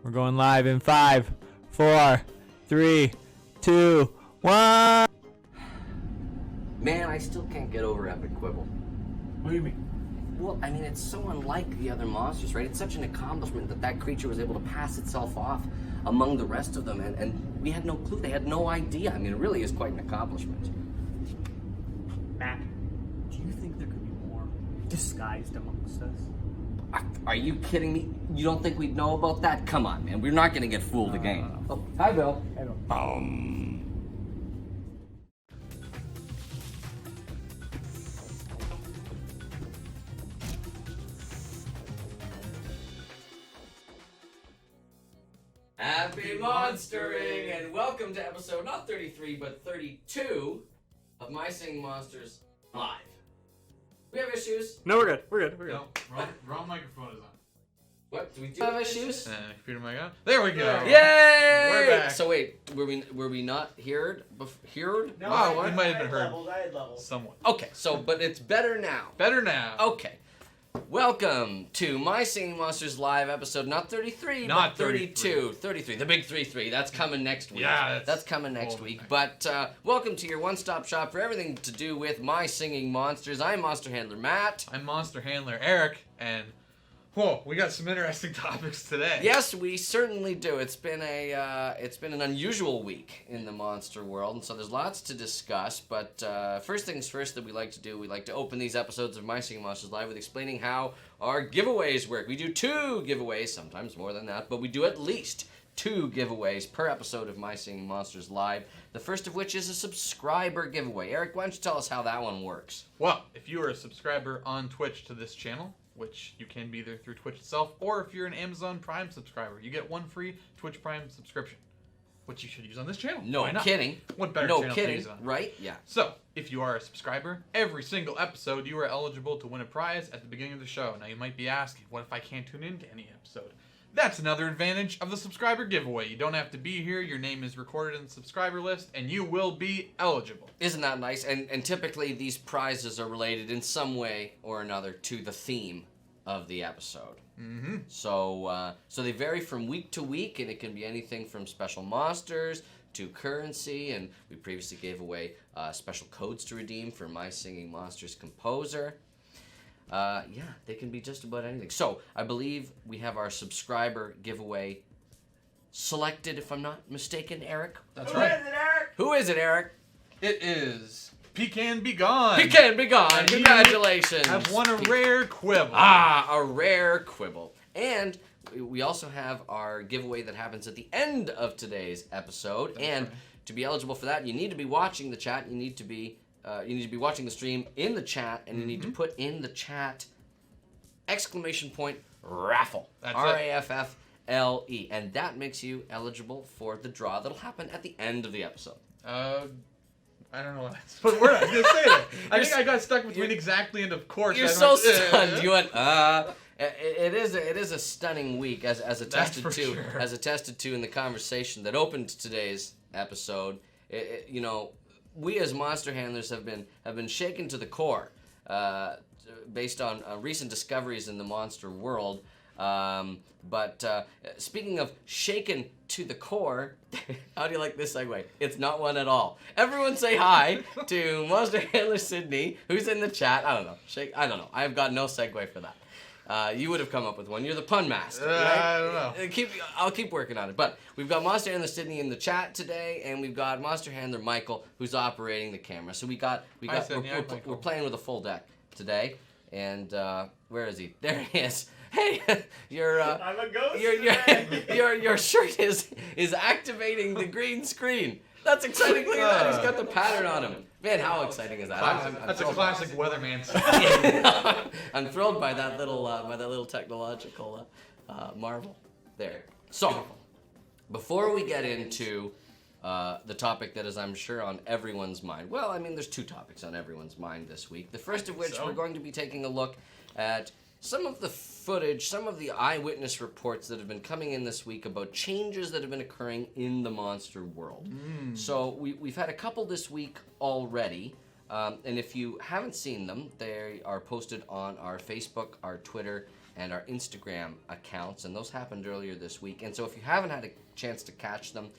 We're going live in 5, 4, 3, 2, 1. Man, I still can't get over Epic Quibble. What do you mean? Well, I mean, it's so unlike the other monsters, right? It's such an accomplishment that that creature was able to pass itself off among the rest of them, and we had no clue. They had no idea. I mean, it really is quite an accomplishment. Matt, do you think there could be more disguised amongst us? Are you kidding me? You don't think we'd know about that? Come on, man. We're not going to get fooled again. Oh, hi, Bill. Hello. Happy Monstering, and welcome to episode not 33, but 32 of My Singing Monsters Live. We have issues. No, we're good. We're good. We're good. No, wrong microphone is on. What? Do we do have issues? Computer mic on. There we go. Yay! We're back. So wait, were we not heard? Heard? No, Wow, I we might have been had heard. levels. I had levels. Somewhat. Okay, so but it's better now. Better now. Okay. Welcome to My Singing Monsters Live episode not 33, Not but 32. 33. The big 3-3. That's coming next week. Yeah, that's coming next oh, week. okay. But welcome to your one-stop shop for everything to do with My Singing Monsters. I'm Monster Handler Matt. I'm Monster Handler Eric, and whoa, we got some interesting topics today. Yes, we certainly do. It's been an unusual week in the monster world, and so there's lots to discuss. But first things first that we like to do, we like to open these episodes of My Singing Monsters Live with explaining how our giveaways work. We do 2 giveaways, sometimes more than that, but we do at least 2 giveaways per episode of My Singing Monsters Live. The first of which is a subscriber giveaway. Eric, why don't you tell us how that one works? Well, if you are a subscriber on Twitch to this channel, which you can be either through Twitch itself, or if you're an Amazon Prime subscriber, you get 1 free Twitch Prime subscription, which you should use on this channel. No Why not? kidding. What better No channel kidding, to use it on? right? Yeah. So, if you are a subscriber, every single episode you are eligible to win a prize at the beginning of the show. Now, you might be asking, what if I can't tune into any episode? That's another advantage of the subscriber giveaway. You don't have to be here, your name is recorded in the subscriber list, and you will be eligible. Isn't that nice? And typically these prizes are related in some way or another to the theme of the episode. Mm-hmm. So they vary from week to week, and it can be anything from special monsters to currency, and we previously gave away special codes to redeem for My Singing Monsters Composer. Yeah, they can be just about anything. So I believe we have our subscriber giveaway selected, if I'm not mistaken, Eric. That's Who right. is it, Eric? Who is it, Eric? It is Pecan Be Gone. Pecan Be Gone. And you Congratulations. Have won a rare quibble. A rare quibble. And we also have our giveaway that happens at the end of today's episode. That's and right. to be eligible for that, you need to be watching the chat. You need to be watching the stream in the chat, and you need to put in the chat !raffle. That's RAFFLE. And that makes you eligible for the draw that'll happen at the end of the episode. I don't know what that's, but we're not gonna say that. I think I got stuck between exactly and of course. You're so stunned. You went, It is a stunning week as attested to sure. as attested to in the conversation that opened today's episode. You know, we as monster handlers have been shaken to the core based on recent discoveries in the monster world. But speaking of shaken to the core, how do you like this segue? It's not one at all. Everyone say hi to Monster Handler Sydney, who's in the chat. I don't know. I have got no segue for that. You would have come up with one. You're the pun master. Right? I don't know. I'll keep working on it. But we've got Monster Handler Sydney in the chat today, and we've got Monster Handler Michael, who's operating the camera. So we're playing with a full deck today. And where is he? There he is. Hey, I'm a ghost today. your shirt is activating the green screen. That's exciting. Look at that. He's got the pattern on him. Man, how exciting is that? I'm That's a thrilled classic weatherman. I'm thrilled by that little technological marvel there. So, before we get into the topic that is, I'm sure, on everyone's mind. Well, I mean, there's 2 topics on everyone's mind this week. The first of which we're going to be taking a look at some of the footage, some of the eyewitness reports that have been coming in this week about changes that have been occurring in the monster world. So we've had a couple this week already, and if you haven't seen them, they are posted on our Facebook, our Twitter, and our Instagram accounts, and those happened earlier this week. And so if you haven't had a chance to catch them,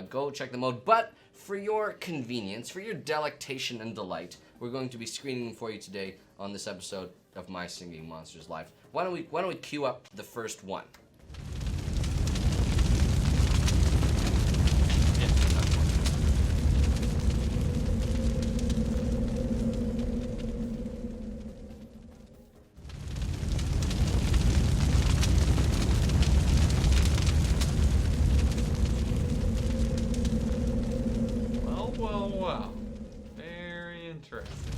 go check them out. But for your convenience, for your delectation and delight, we're going to be screening them for you today on this episode of My Singing Monsters Live. Why don't we cue up the first one? Well. Very interesting.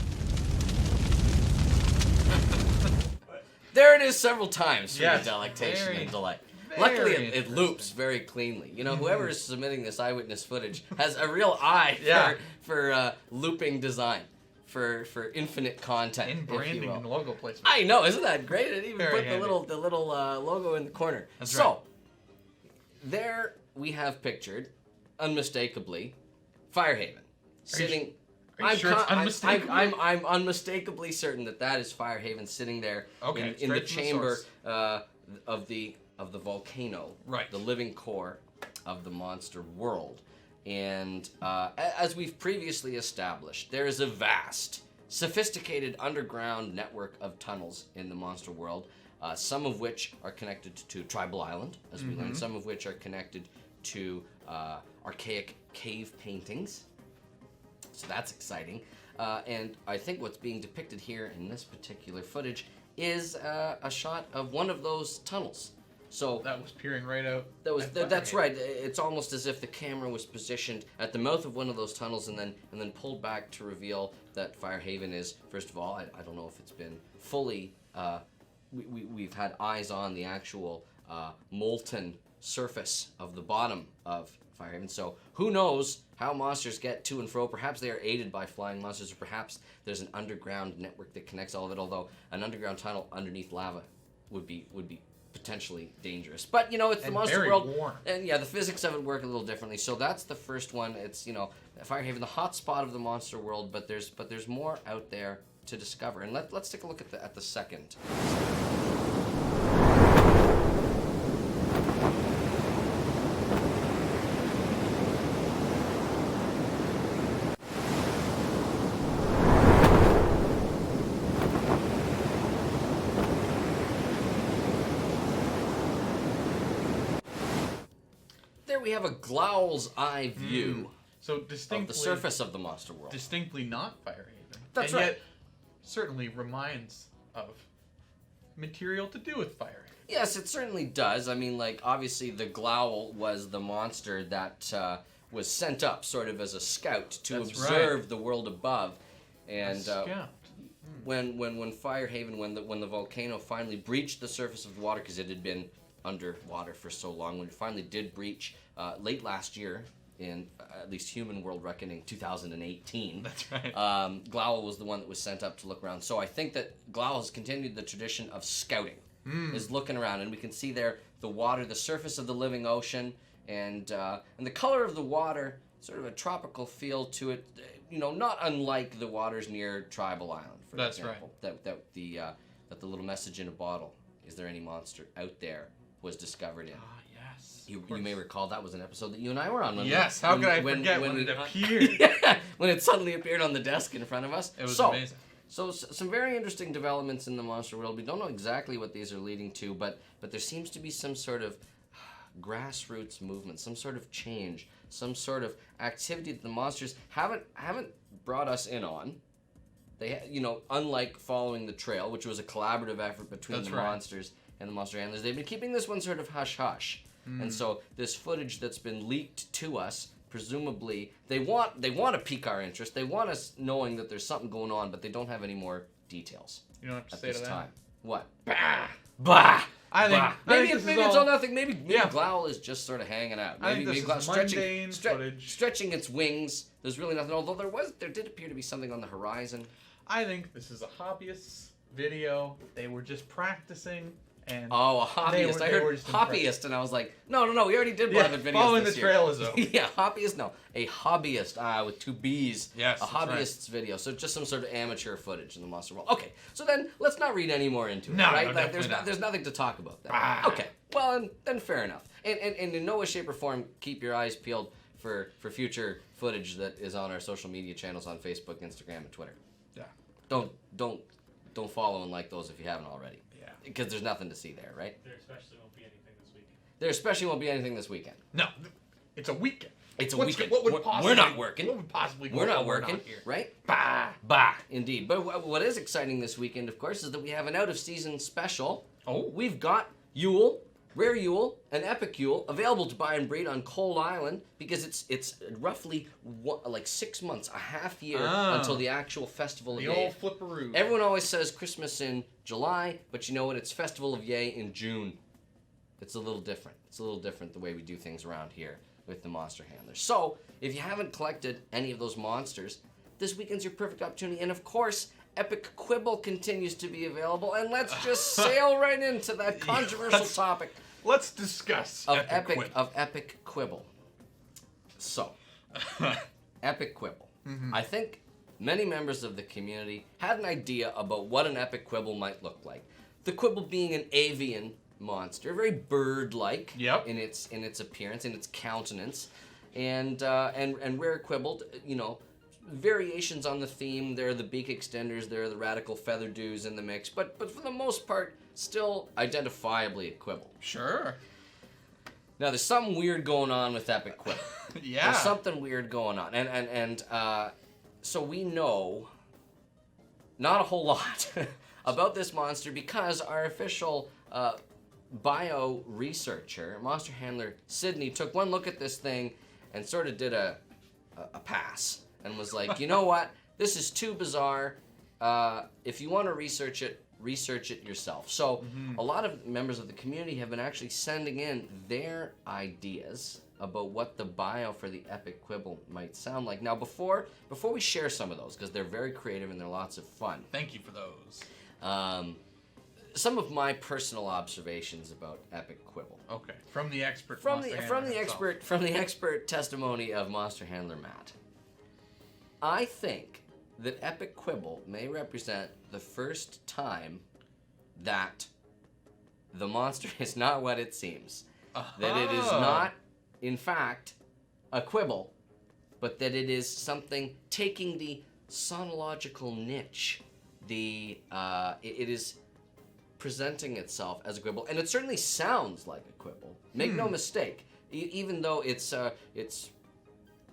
There it is several times for Yes, the delectation very, and delight. very Luckily, it interesting. loops very cleanly. You know, whoever is submitting this eyewitness footage has a real eye Yeah. for looping design, for infinite content, And if you branding will. and logo placement. I know, isn't that great? It even Very put handy. the little logo in the corner. That's so, right. there we have pictured, unmistakably, Firehaven sitting. Are you sure it's unmistakable? I'm unmistakably certain that is Firehaven sitting there Okay, in the straight from the chamber source. of the volcano, Right. the living core of the monster world. And as we've previously established, there is a vast, sophisticated underground network of tunnels in the monster world, some of which are connected to Tribal Island, as we learned, some of which are connected to archaic cave paintings. So that's exciting. And I think what's being depicted here in this particular footage is a shot of one of those tunnels. So That was peering right out. that's right. It's almost as if the camera was positioned at the mouth of one of those tunnels and then pulled back to reveal that Firehaven is, first of all, I don't know if it's been fully, we've had eyes on the actual molten surface of the bottom of Firehaven. So who knows how monsters get to and fro. Perhaps they are aided by flying monsters, or perhaps there's an underground network that connects all of it, although an underground tunnel underneath lava would be potentially dangerous. But, you know, it's the And monster very world. warm. And yeah, the physics of it work a little differently. So that's the first one. It's, you know, Firehaven, the hot spot of the monster world, but there's more out there to discover. And let's take a look at the second. There we have a Glowl's eye view So of distinctly, the surface of the monster world. distinctly not Firehaven. That's and right. Yet certainly reminds of material to do with Firehaven. Yes, it certainly does. I mean, like, obviously the Glowl was the monster that was sent up sort of as a scout to That's observe the world above. And A scout. when Firehaven, when the volcano finally breached the surface of the water, because it had been underwater for so long, when it finally did breach late last year, in at least human world reckoning 2018. That's right. Glowl was the one that was sent up to look around. So I think that Glowl has continued the tradition of scouting, is looking around, and we can see there the water, the surface of the living ocean, and the color of the water, sort of a tropical feel to it. You know, not unlike the waters near Tribal Island, for That's example. That the little message in a bottle, "Is there any monster out there?" was discovered in. Ah, yes. You of course. may recall that was an episode that you and I were on. Yes, how could I forget when it appeared? Yeah, when it suddenly appeared on the desk in front of us. It was so, amazing. So some very interesting developments in the monster world. We don't know exactly what these are leading to, but there seems to be some sort of grassroots movement, some sort of change, some sort of activity that the monsters haven't brought us in on. They, you know, unlike Following the Trail, which was a collaborative effort between That's the right. monsters and the monster handlers, they've been keeping this one sort of hush-hush. And so this footage that's been leaked to us, presumably, they want to pique our interest. They want us knowing that there's something going on, but they don't have any more details You don't have to at say this to that. time. What? Bah! Bah! I think- Bah. I think Maybe this is it's all- all nothing. Maybe Yeah. Glowl is just sort of hanging out. I Maybe think this Glow's is mundane footage. stretching its wings. There's really nothing. Although there did appear to be something on the horizon. I think this is a hobbyist's video. They were just practicing And Oh, a hobbyist. they I heard were just hobbyist, and I was like, no, we already did Beloved videos following this the year. trail is over. Yeah, hobbyist, no. A hobbyist, with 2 B's. Yes, A that's hobbyist's video, so just some sort of amateur footage in the monster world. Okay, so then let's not read any more into it, No, right? no, Like, definitely there's nothing to talk about there. Ah. Okay, well, then fair enough. And in no way, shape, or form, keep your eyes peeled for future footage that is on our social media channels on Facebook, Instagram, and Twitter. Yeah. Don't follow and like those if you haven't already. Yeah. Because there's nothing to see there, right? There especially won't be anything this weekend. There especially won't be anything this weekend. No, it's a weekend. It's a What's- weekend. What would possibly, we're not working. What would possibly go We're not on working, here? right? Bah. Bah, indeed. But what is exciting this weekend, of course, is that we have an out-of-season special. Oh. We've got Yule, Rare Yule, and Epic Yule available to buy and breed on Cold Island because it's roughly like 6 months, a half year until the actual Festival of The Yay. old flipperoo. Everyone always says Christmas in July, but you know what? It's Festival of Yay in June. It's a little different. It's a little different the way we do things around here with the Monster Handlers. So, if you haven't collected any of those monsters, this weekend's your perfect opportunity. And of course, Epic Quibble continues to be available. And let's just sail right into that controversial topic Let's discuss of Quibble. Epic Quibble. So, Epic Quibble. Mm-hmm. I think many members of the community had an idea about what an Epic Quibble might look like. The Quibble being an avian monster, very bird-like Yep. in its appearance, in its countenance, and Rare Quibble, you know, variations on the theme. There are the beak extenders, there are the radical feather dews in the mix, but for the most part, still identifiably a Quibble. Sure. Now, there's something weird going on with Epic Quibble. Yeah. There's something weird going on, and so we know not a whole lot about this monster because our official bio researcher, monster handler Sydney, took one look at this thing and sort of did a pass and was like, you know what, this is too bizarre. If you want to research it yourself. So a lot of members of the community have been actually sending in their ideas about what the bio for the Epic Quibble might sound like. Now, before we share some of those, because they're very creative and they're lots of fun. Thank you for those. Some of my personal observations about Epic Quibble. Okay. From the expert. From monster the handler himself. expert testimony of Monster Handler Matt. I think that Epic Quibble may represent the first time that the monster is not what it seems. That it is not, in fact, a quibble, but that it is something taking the sonological niche. It is presenting itself as a quibble, and it certainly sounds like a quibble. Make no mistake. Even though its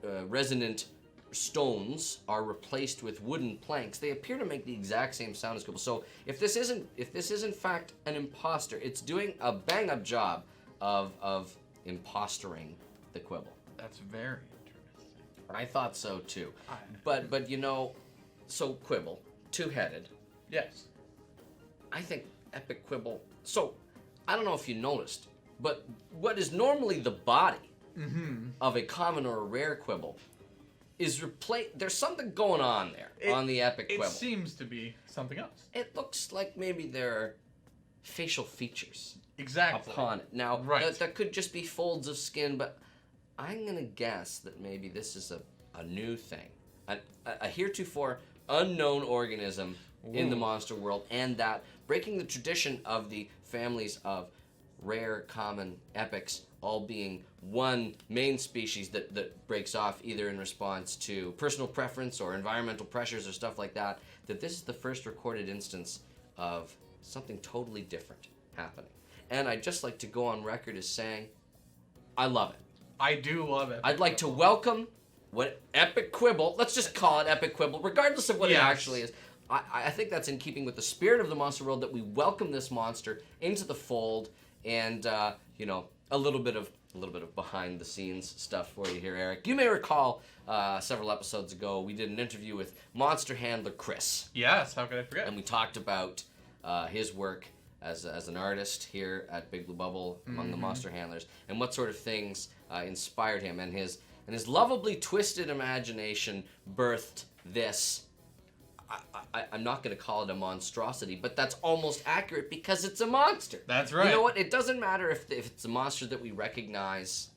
resonant stones are replaced with wooden planks, they appear to make the exact same sound as quibble. So if this is in fact an imposter, it's doing a bang-up job of impostering the quibble. That's very interesting. I thought so too. But you know, so quibble, two-headed. Yes. I think Epic Quibble. So I don't know if you noticed, but what is normally the body of a common or a rare quibble is replaced. There's something going on there on the Epic Quibble. It seems to be something else. It looks like maybe there are facial features Exactly. upon it. Now, Right. that could just be folds of skin, but I'm going to guess that maybe this is a new thing. A heretofore unknown organism in the monster world, and that breaking the tradition of the families of rare, common, epics all being one main species that breaks off either in response to personal preference or environmental pressures or stuff like that, that this is the first recorded instance of something totally different happening. And I'd just like to go on record as saying, I love it. I do love it. I'd like to welcome what Epic Quibble, let's just call it Epic Quibble, regardless of what it actually is. I think that's in keeping with the spirit of the monster world, that we welcome this monster into the fold, and you know, a little bit of behind the scenes stuff for you here, Eric. You may recall several episodes ago we did an interview with monster handler Chris. Yes, how could I forget? And we talked about his work as an artist here at Big Blue Bubble among the monster handlers, and what sort of things inspired him, and his lovably twisted imagination birthed this. I'm not going to call it a monstrosity, but that's almost accurate because it's a monster. That's right. You know what? It doesn't matter if it's a monster that we recognize.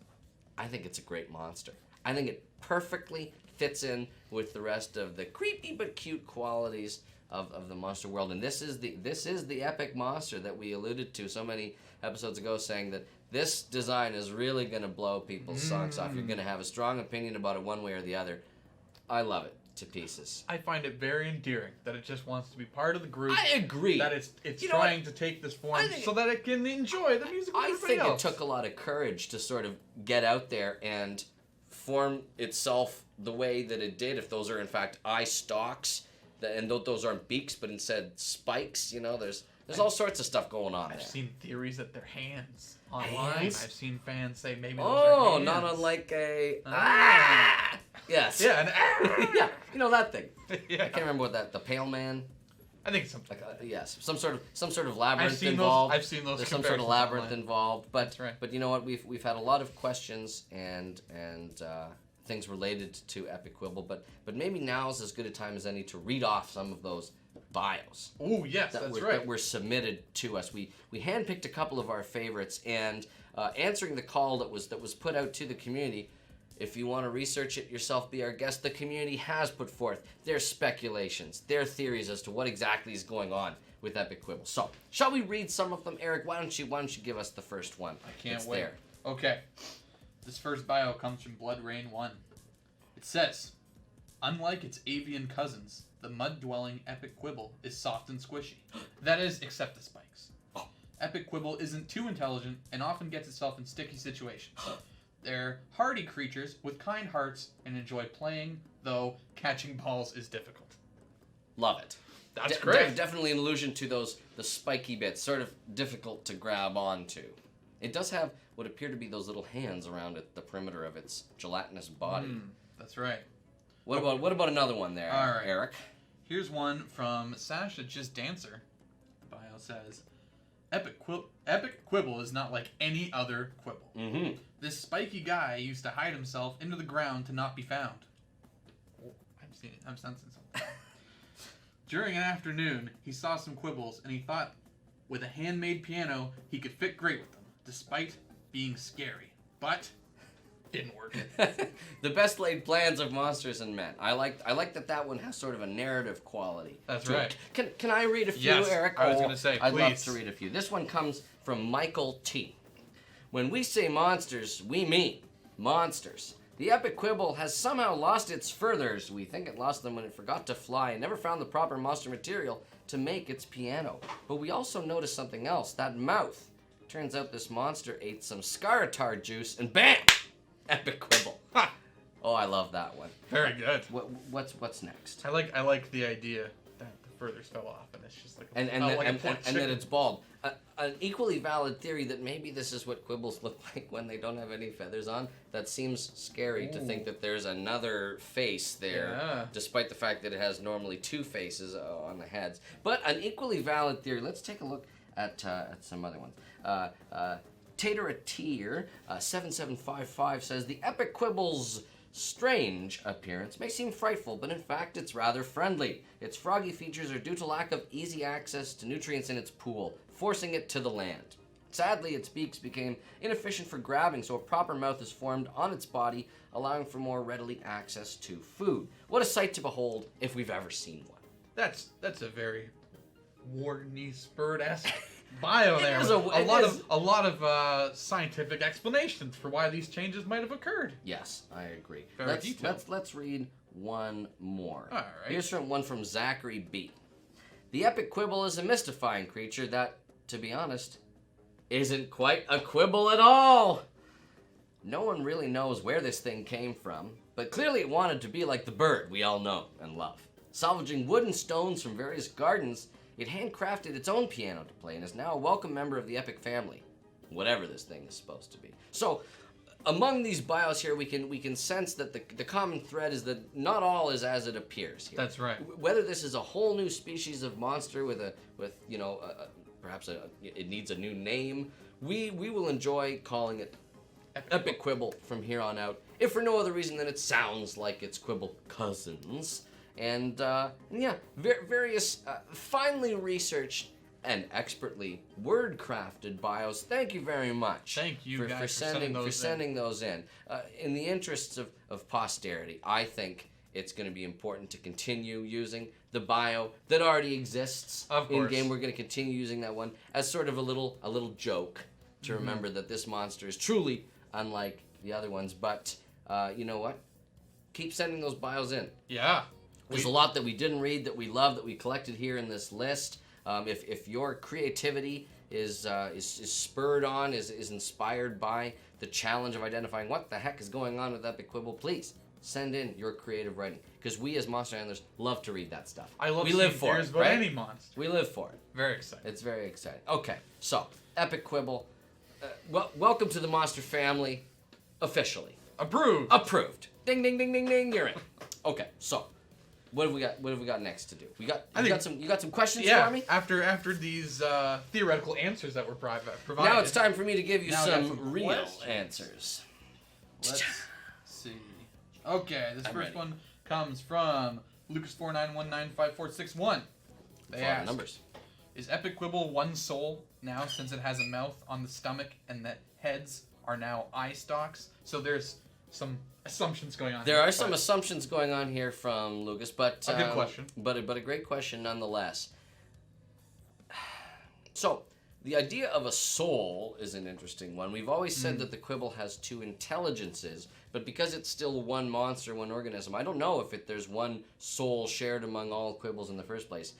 I think it's a great monster. I think it perfectly fits in with the rest of the creepy but cute qualities of the monster world. And this is the epic monster that we alluded to so many episodes ago, saying that this design is really going to blow people's socks off. You're going to have a strong opinion about it one way or the other. I love it to pieces. I find it very endearing that it just wants to be part of the group. I agree. That it's trying to take this form so that it can enjoy the music with everybody else. It took a lot of courage to sort of get out there and form itself the way that it did. If those are in fact eye stalks, and those aren't beaks, but instead spikes, there's all sorts of stuff going on. I've there. seen theories that they're hands online. Hands? I've seen fans say maybe those are hands. Not unlike a yes. Yeah, an yeah, that thing. Yeah. I can't remember what the Pale Man. I think it's something. Yes, some sort of labyrinth involved. involved. I've seen those. There's some sort of labyrinth online. involved, but That's right. But you know what? We've had a lot of questions and things related to Epic Quibble, but maybe now's as good a time as any to read off some of those bios. Oh yes, that were submitted to us. We handpicked a couple of our favorites, and answering the call that was put out to the community. If you want to research it yourself, be our guest. The community has put forth their speculations, their theories as to what exactly is going on with Epic Quibble. So, shall we read some of them, Eric? Why don't you give us the first one? I can't It's wait. There. Okay. This first bio comes from Blood Rain 1. It says, unlike its avian cousins, the mud-dwelling Epic Quibble is soft and squishy. That is, except the spikes. Epic Quibble isn't too intelligent and often gets itself in sticky situations. They're hardy creatures with kind hearts and enjoy playing, though catching balls is difficult. Love it. That's great. Definitely an allusion to the spiky bits, sort of difficult to grab onto. It does have what appear to be those little hands around the perimeter of its gelatinous body. That's right. What about another one there, All right. Eric? Here's one from Sasha Just Dancer. The bio says, Epic Quibble is not like any other Quibble. Mm-hmm. This spiky guy used to hide himself into the ground to not be found. Oh, I'm sensing something. During an afternoon, he saw some Quibbles, and he thought with a handmade piano, he could fit great with them, despite being scary. But didn't work. The best laid plans of monsters and men. I like that one has sort of a narrative quality. That's to right. it. Can I read a few, Yes, Eric? I was going to say, I'd love please. to read a few. This one comes from Michael T. When we say monsters, we mean monsters. The Epic Quibble has somehow lost its feathers. We think it lost them when it forgot to fly and never found the proper monster material to make its piano. But we also noticed something else. That mouth. Turns out this monster ate some Scaratar juice and bam! Epic Quibble. Ha! Oh, I love that one. Very good. What's next? I like the idea that the feathers fell off and it's just like And like then it's bald. An equally valid theory that maybe this is what Quibbles look like when they don't have any feathers on. That seems scary to think that there's another face there, despite the fact that it has normally two faces on the heads. But an equally valid theory. Let's take a look at some other ones. Taterateer 7755 says the Epic Quibble's strange appearance may seem frightful, but in fact it's rather friendly. Its froggy features are due to lack of easy access to nutrients in its pool, forcing it to the land. Sadly, its beaks became inefficient for grabbing, so a proper mouth is formed on its body, allowing for more readily access to food. What a sight to behold if we've ever seen one. That's a very Wardney Spurred-esque bio there. It is a lot of scientific explanations for why these changes might have occurred. Yes, I agree. Very detailed. Let's read one more. All right. Here's one from Zachary B. The Epic Quibble is a mystifying creature that, to be honest, isn't quite a quibble at all. No one really knows where this thing came from, but clearly it wanted to be like the bird we all know and love. Salvaging wood and stones from various gardens, it handcrafted its own piano to play and is now a welcome member of the Epic family, whatever this thing is supposed to be. So, among these bios here, we can sense that the common thread is that not all is as it appears here. That's right. Whether this is a whole new species of monster perhaps it needs a new name, we will enjoy calling it Epic Quibble from here on out, if for no other reason than it sounds like its Quibble cousins. and yeah, various finely researched and expertly word-crafted bios. Thank you very much. Thank you guys for sending those in. In the interests of posterity, I think it's going to be important to continue using the bio that already exists in game. We're going to continue using that one as sort of a little joke to remember that this monster is truly unlike the other ones. But you know what? Keep sending those bios in. Yeah. There's a lot that we didn't read that we love that we collected here in this list. If your creativity is spurred on, is inspired by the challenge of identifying what the heck is going on with Epic Quibble, please send in your creative writing, because we as monster handlers love to read that stuff. We live for it, right? Any monster. We live for it. Very exciting. It's very exciting. Okay, so Epic Quibble, welcome to the monster family, officially Approved. approved. Ding ding ding ding ding. You're in. Okay, so what have we got? What have we got next to do? You got some questions for me? After these theoretical answers that were provided. Now it's time for me to give you Now I got some some real questions. answers. Let's see. Okay, this I'm first ready. one comes from Lucas49195461. They That's a lot of ask, numbers. is Epic Quibble one soul now since it has a mouth on the stomach and that heads are now eye stalks? So there's some assumptions going on. There here, are some but- assumptions going on here from Lucas, but A good question. But a great question nonetheless. So, the idea of a soul is an interesting one. We've always said that the Quibble has two intelligences, but because it's still one monster, one organism, I don't know if there's one soul shared among all Quibbles in the first place.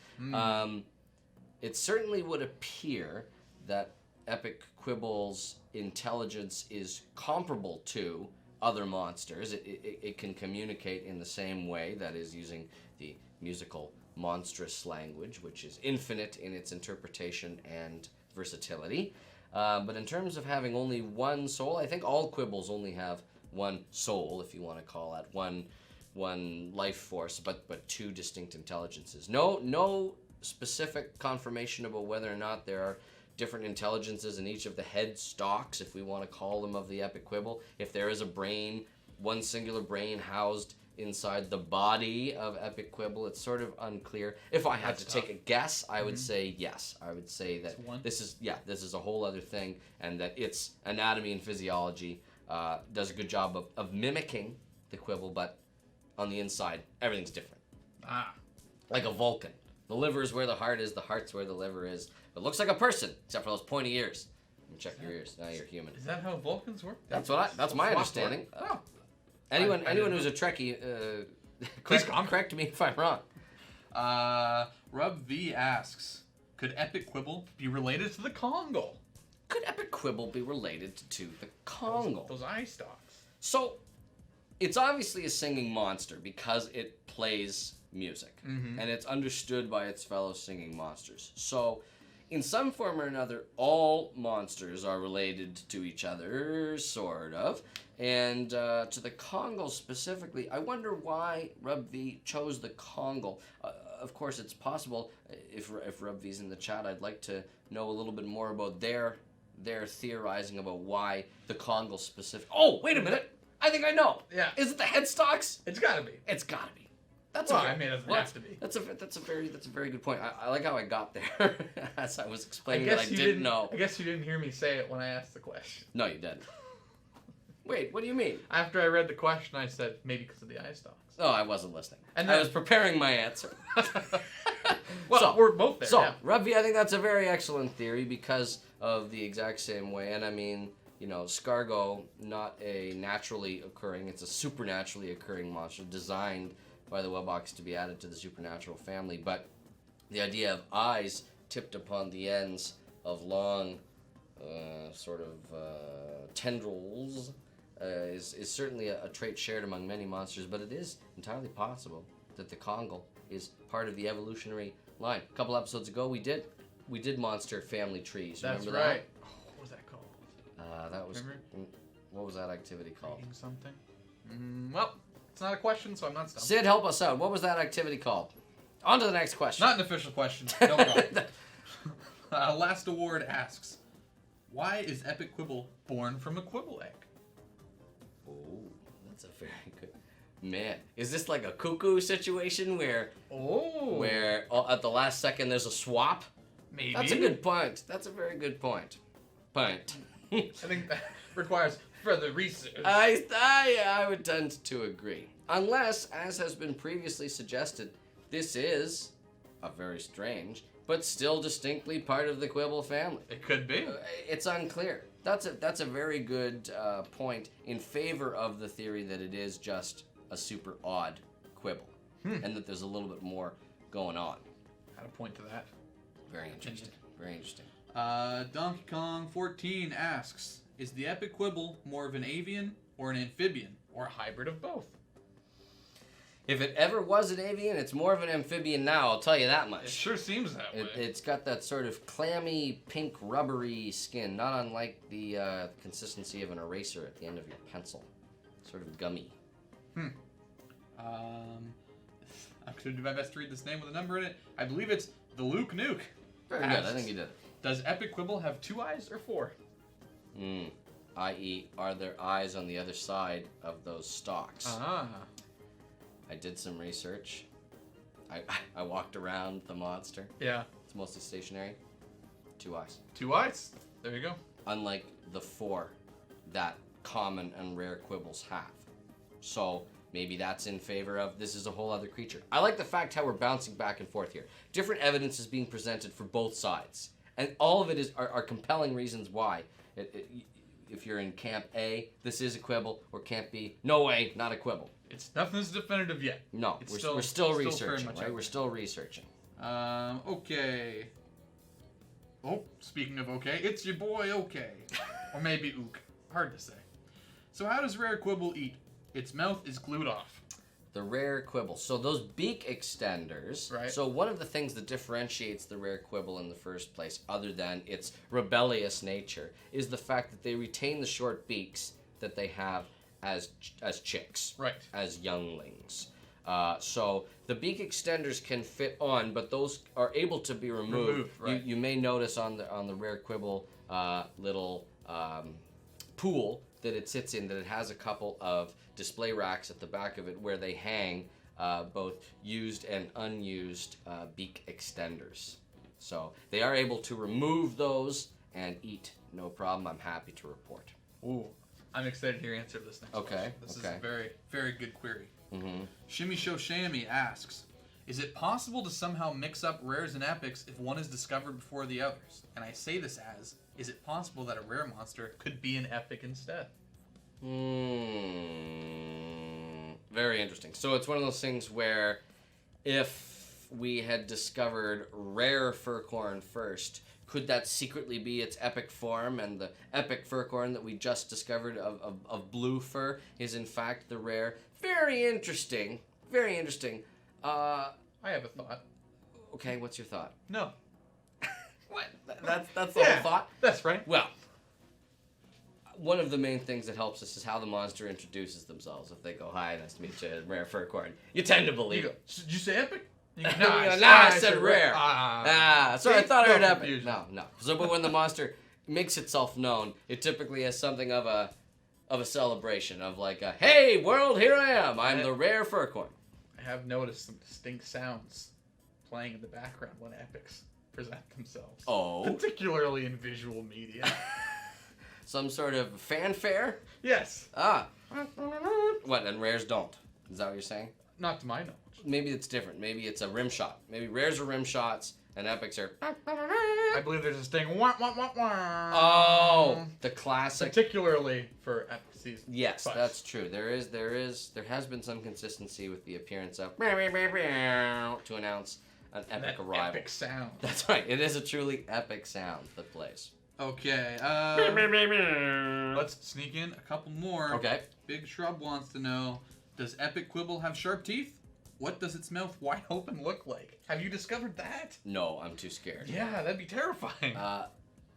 It certainly would appear that Epic Quibble's intelligence is comparable to other monsters. It can communicate in the same way, that is, using the musical monstrous language, which is infinite in its interpretation and versatility. But in terms of having only one soul, I think all Quibbles only have one soul, if you want to call that one life force, but two distinct intelligences. No specific confirmation about whether or not there are different intelligences in each of the head stalks, if we want to call them, of the Epic Quibble. If there is a brain, one singular brain housed inside the body of Epic Quibble, it's sort of unclear. If I had to take a guess, I would say yes. I would say that this is a whole other thing, and that its anatomy and physiology does a good job of mimicking the Quibble, but on the inside, everything's different. Like a Vulcan. The liver is where the heart is, the heart's where the liver is. It looks like a person, except for those pointy ears. Let me check your ears. Now you're human. Is that how Vulcans work? That's my understanding. Oh. Anyone I didn't who's a Trekkie, Please correct me if I'm wrong. Rub V asks, could Epic Quibble be related to the Congo? Could Epic Quibble be related to the Congo? Those eye stalks. So, it's obviously a singing monster because it plays music, and it's understood by its fellow singing monsters. So, in some form or another, all monsters are related to each other, sort of. And to the Congo specifically, I wonder why Rub V chose the Congo. Of course, it's possible, if Rub V's in the chat, I'd like to know a little bit more about their theorizing about why the Congo specific. Oh, wait a minute! I think I know. Yeah. Is it the headstalks? It's gotta be. It's gotta be. It doesn't have to be. That's a very good point. I like how I got there as I was explaining that I didn't know. I guess you didn't hear me say it when I asked the question. No, you didn't. Wait, what do you mean? After I read the question, I said maybe because of the eye stalks. Oh, I wasn't listening. And I then- was preparing my answer. Well, So- we're both there. So, yeah. Rubby, I think that's a very excellent theory because of the exact same way. And I mean, Scargo, not a naturally occurring, it's a supernaturally occurring monster designed by the Webbox to be added to the supernatural family. But the idea of eyes tipped upon the ends of long tendrils is certainly a trait shared among many monsters, but it is entirely possible that the Kongal is part of the evolutionary line. A couple episodes ago, we did monster family trees. That's Remember right. Oh, what was that called? That was. Remember? What was that activity called? Reading something? Well, it's not a question, so I'm not stumped. Sid, help us out. What was that activity called? On to the next question. Not an official question. No problem. Last Award asks, why is Epic Quibble born from a Quibble egg? Oh, that's a very good. Man, is this like a cuckoo situation where Oh. at the last second there's a swap? Maybe. That's a good point. That's a very good point. I think that requires further research. I would tend to agree. Unless, as has been previously suggested, this is a very strange, but still distinctly part of the Quibble family. It could be. It's unclear. That's a very good point in favor of the theory that it is just a super odd Quibble, and that there's a little bit more going on. Had a point to that. Very interesting. Very interesting. Donkey Kong 14 asks, is the Epic Quibble more of an avian or an amphibian, or a hybrid of both? If it ever was an avian, it's more of an amphibian now, I'll tell you that much. It sure seems that way. It's got that sort of clammy, pink, rubbery skin, not unlike the consistency of an eraser at the end of your pencil. Sort of gummy. I'm going to do my best to read this name with a number in it. I believe it's the Luke Nuke. Very good, I think you did it. Does Epic Quibble have 2 eyes or 4? I.e., are there eyes on the other side of those stalks? Ah. I did some research. I walked around the monster. Yeah. It's mostly stationary. 2 eyes. 2 eyes. There you go. Unlike the 4 that common and rare Quibbles have. So maybe that's in favor of this is a whole other creature. I like the fact how we're bouncing back and forth here. Different evidence is being presented for both sides. And all of it are compelling reasons why. If you're in Camp A, this is a Quibble, or Camp B, no way, not a Quibble. Nothing's definitive yet. No, we're still researching, right? We're still researching. Okay. Oh, speaking of okay, it's your boy Okay. Or maybe Ook. Hard to say. So how does Rare Quibble eat? Its mouth is glued off. The rare Quibble. So those beak extenders. Right. So one of the things that differentiates the rare Quibble in the first place, other than its rebellious nature, is the fact that they retain the short beaks that they have as chicks. Right. As younglings. So the beak extenders can fit on, but those are able to be removed. Right. You may notice on the rare Quibble little pool that it sits in that it has a couple of display racks at the back of it where they hang both used and unused beak extenders. So they are able to remove those and eat, no problem. I'm happy to report. Ooh, I'm excited to hear your answer to this next question. This is a very, very good query. Shimmy Show Shammy asks, is it possible to somehow mix up rares and epics if one is discovered before the others? And I say this as, is it possible that a rare monster could be an epic instead? Very interesting. So it's one of those things where if we had discovered rare Furcorn first, could that secretly be its epic form, and the epic Furcorn that we just discovered of blue fur is in fact the rare? Very interesting. Very interesting. I have a thought. Okay, what's your thought? No. What? That's the whole thought? That's right. Well, one of the main things that helps us is how the monster introduces themselves. If they go, hi, nice to meet you, rare Furcorn, you tend to believe it. Did you say epic? No, I said rare. Sorry, I thought I heard epic. Confusion. No. So, but when the monster makes itself known, it typically has something of a celebration, of like a, hey, world, here I am. I'm the rare Furcorn. I have noticed some distinct sounds playing in the background when epics present themselves. Oh. Particularly in visual media. Some sort of fanfare? Yes. What, and rares don't? Is that what you're saying? Not to my knowledge. Maybe it's different. Maybe it's a rim shot. Maybe rares are rim shots and epics are. I believe there's this thing. Wah, wah, wah, wah. Oh, the classic. Particularly for epic season. Yes, But that's true. There has been some consistency with the appearance of to announce an epic that arrival. epic sound. That's right. It is a truly epic sound that plays. Okay. Let's sneak in a couple more. Okay. Big Shrub wants to know, does Epic Quibble have sharp teeth? What does its mouth wide open look like? Have you discovered that? No, I'm too scared. Yeah, that'd be terrifying.